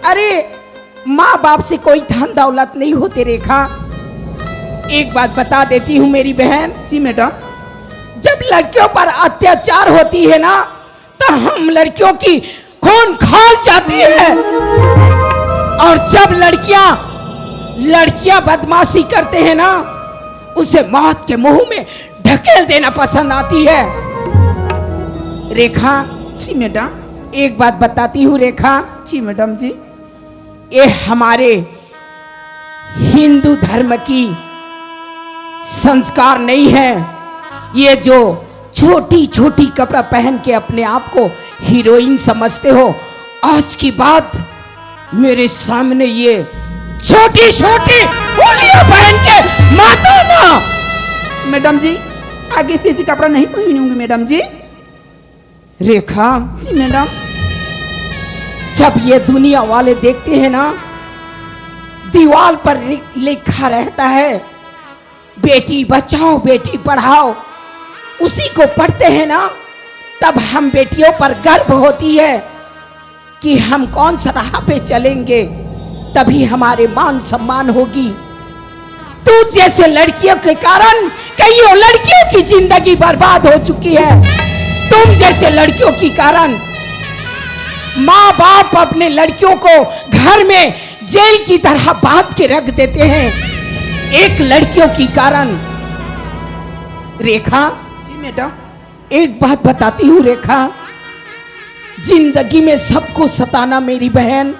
A: अरे माँ बाप से कोई धन दौलत नहीं होते रेखा। एक बात बता देती हूँ मेरी बहन।
C: जी मैडम।
A: जब लड़कियों पर अत्याचार होती है ना तो हम लड़कियों की खून खौल जाती है, और जब लड़कियां बदमाशी करते हैं ना उसे मौत के मुंह में ढकेल देना पसंद आती है। रेखा
C: जी मैडम।
A: एक बात बताती हूँ रेखा।
C: जी मैडम जी।
A: ये हमारे हिंदू धर्म की संस्कार नहीं है। ये जो छोटी छोटी कपड़ा पहन के अपने आप को हीरोइन समझते हो, आज की बात मेरे सामने ये छोटी छोटी उंगलियां पहन के मातो ना।
C: मैडम जी आगे से ऐसी कपड़ा नहीं पहनूंगी मैडम जी।
A: रेखा
C: जी मैडम।
A: जब ये दुनिया वाले देखते हैं ना दीवार पर लिखा रहता है बेटी बचाओ बेटी पढ़ाओ, उसी को पढ़ते हैं ना तब हम बेटियों पर गर्व होती है कि हम कौन सा राह पे चलेंगे, तभी हमारे मान सम्मान होगी। तू जैसे लड़कियों के कारण कईयों लड़कियों की जिंदगी बर्बाद हो चुकी है। तुम जैसे लड़कियों के कारण माँ बाप अपने लड़कियों को घर में जेल की तरह बांध के रख देते हैं, एक लड़कियों के कारण। रेखा
C: जी मैडम।
A: एक बात बताती हूँ रेखा, जिंदगी में सबको सताना मेरी बहन,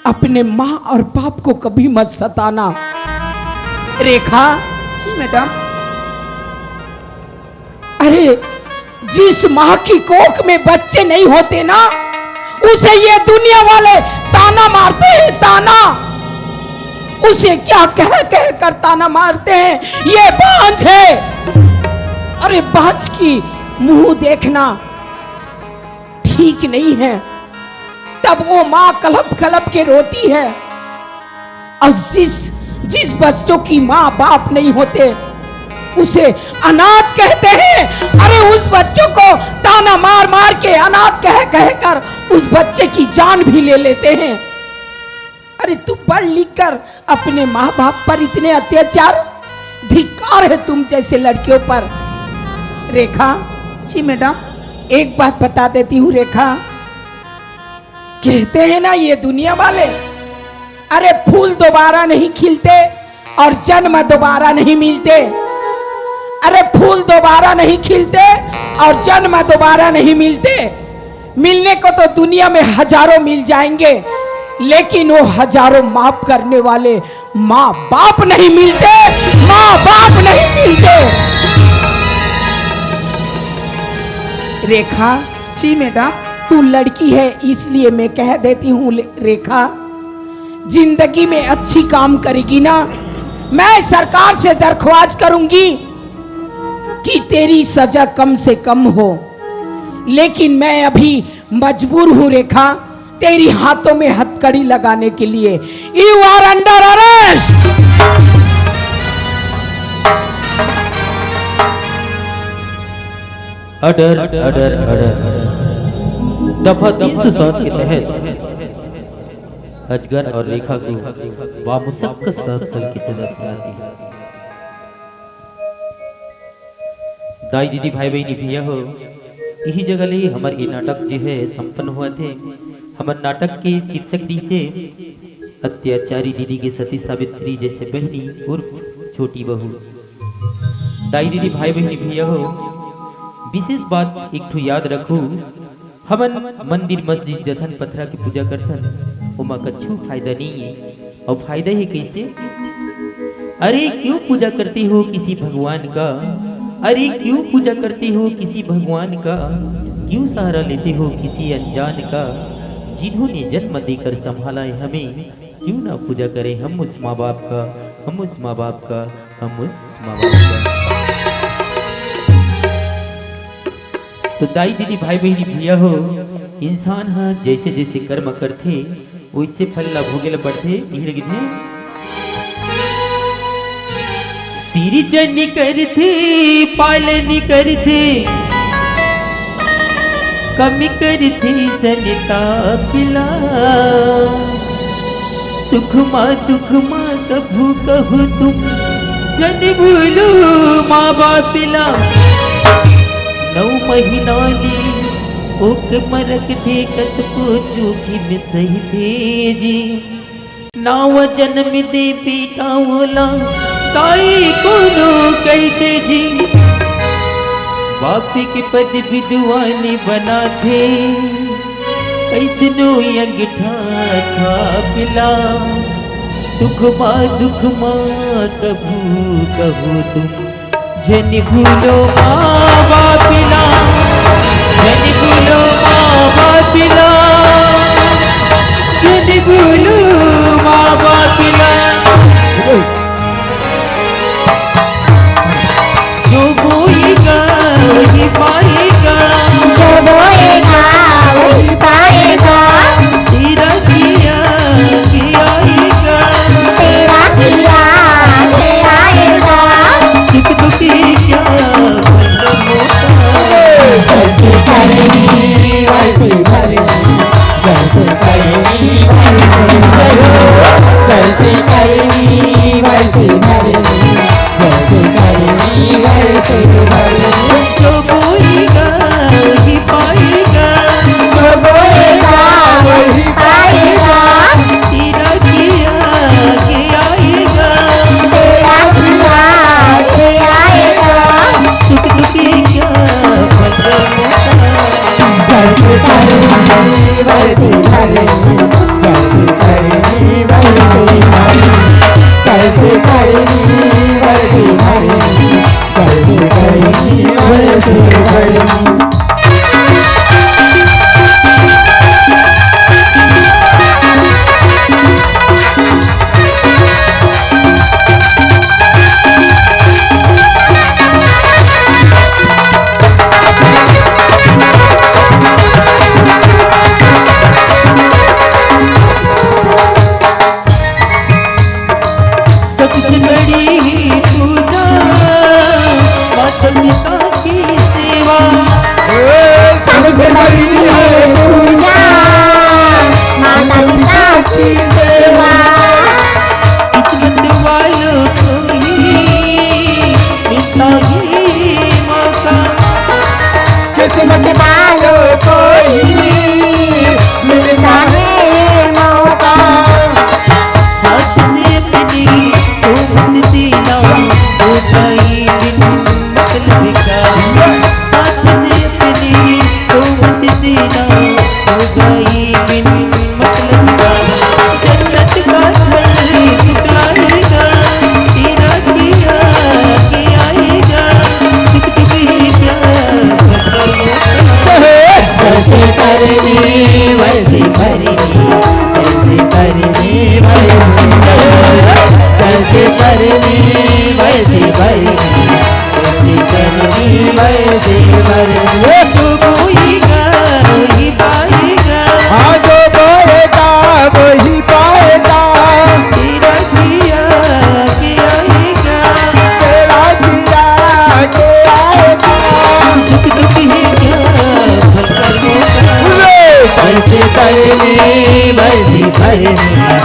A: अपने माँ और बाप को कभी मत सताना। रेखा
C: जी मैडम।
A: अरे जिस माँ की कोख में बच्चे नहीं होते ना उसे ये दुनिया वाले ताना मारते हैं, ताना। उसे क्या कह कह कर ताना मारते हैं, ये बांझ है। अरे बांझ की मुंह देखना ठीक नहीं है। तब वो माँ कलप कलप के रोती है, और जिस बच्चों की माँ बाप नहीं होते उसे अनाथ कहते हैं। अरे उस बच्चों को ताना मार मार के अनाथ कह कह कर उस बच्चे की जान भी ले लेते हैं। अरे तू पढ़ लिख कर अपने माँ बाप पर इतने अत्याचार, धिक्कार है तुम जैसे लड़कियों पर। रेखा
C: जी मैडम।
A: एक बात बता देती हूँ रेखा, कहते हैं ना ये दुनिया वाले, अरे फूल दोबारा नहीं खिलते और जन्म दोबारा नहीं मिलते। अरे फूल दोबारा नहीं खिलते और जन्म दोबारा नहीं मिलते। मिलने को तो दुनिया में हजारों मिल जाएंगे, लेकिन वो हजारों माफ करने वाले माँ बाप नहीं मिलते, माँ बाप नहीं मिलते। रेखा
C: जी मैडम।
A: तू लड़की है इसलिए मैं कह देती हूँ रेखा, जिंदगी में अच्छी काम करेगी ना, मैं सरकार से दरख्वास्त करूंगी कि तेरी सजा कम से कम हो। लेकिन मैं अभी मजबूर हूँ रेखा तेरी हाथों में हथकड़ी लगाने के लिए। You are under arrest.
C: Best.
E: Order order order दफा 307 के तहत अजगर और रेखा को बामुशक्कत 7 साल की सजा सुनाती है। दाई दीदी भाई बहनी भैया हो, यही जगह ले हमारे ये नाटक जो है संपन्न हुआ थे। हमारे नाटक के शीर्षक दी से अत्याचारी दीदी के सती सावित्री जैसे बहनी उर्फ छोटी बहू। दाई दीदी भाई बहनी भैया हो, विशेष बात एक ठो याद रखो, हमन मंदिर मस्जिद जथन पथरा की पूजा करथन उमा कछु फायदा नहीं है। और फायदा है कैसे? अरे क्यों पूजा करते हो किसी भगवान का? अरे क्यों पूजा करते हो किसी भगवान का? क्यों सहारा लेते हो किसी अनजान का? जिन्होंने जन्म देकर संभाला है हमें, क्यों ना पूजा करें हम उस माँ बाप का, हम उस माँ बाप का, हम उस माँ बाप का। तो दाई दीदी भाई बहनी भैया हो, इंसान हाँ जैसे जैसे कर्म करते वैसे फल ला भोगे पड़ते। यही लगी थे सिरजन करते पालन करते कमी करते जनता पिला सुख माँ दुख माँ कभू कहू तुम जन भूलो माँ बाप पिला। 9 महीना ली ओक मरक थे कत को जोखिम सही थे जी। नाव जन्म दे पीटा बोला ताई कोनो कहते जी। बापी के पद विद्वान बना थे कैसनो अंगठा छापिला। सुख माँ दुख माँ कभू कहो तुम जन भूलो माँ बापिला, जन भूलो माँ बापिला, जन भूलो माँ बापिला। जो बोएगा वही पाएगा,
J: जो बोएगा वही पाएगा।
E: तेरा किया के आएगा,
J: तेरा किया के आएगा।
E: सुख दुख क्या
J: जैसे करेगी वैसे भरेगी, जैसे करेगी वैसे भरेगी, जैसे करेगी वैसे भरेगी, जैसे करेगी वैसे भरेगी।
E: जो बोएगा वही पाएगा,
J: जो बोएगा वही पाएगा।
E: तेरा किया के आएगा,
J: तेरा किया के आएगा।
E: सुख दुख क्या
J: जैसे करेगी वैसे भरेगी, जैसे करेगी वैसे भरेगी, जैसे करेगी वैसे भरेगी, जैसे करेगी वैसे भरेगी।
E: सबसे बड़ी पूजा माता पिता की सेवा।
J: सबसे बड़ी है पूजा माता पिता की सेवा।
E: किस्मत वालों को ही मिलता ये मौका,
J: किस्मत वालों को ही मिलता है मौका।
E: हाथ से अपनी तो मत देना तो भाई बिन मतलब का। हाथ से अपनी तो मत देना तो भाई बिन मतलब का। जन्नत का घर टुकलाएगा, तेरा किया के आएगा। सुख दुख क्या
J: जैसे करनी वैसे भरेगी, जैसे करनी वैसे भरेगी, जैसे करनी वैसे भरेगी, जैसे करनी वैसे भरेगी।
E: तो बोएगा वही पाएगा,
I: हाँ जो बोएगा वही पाएगा।
E: तेरा किया
J: करनी वैसी करनी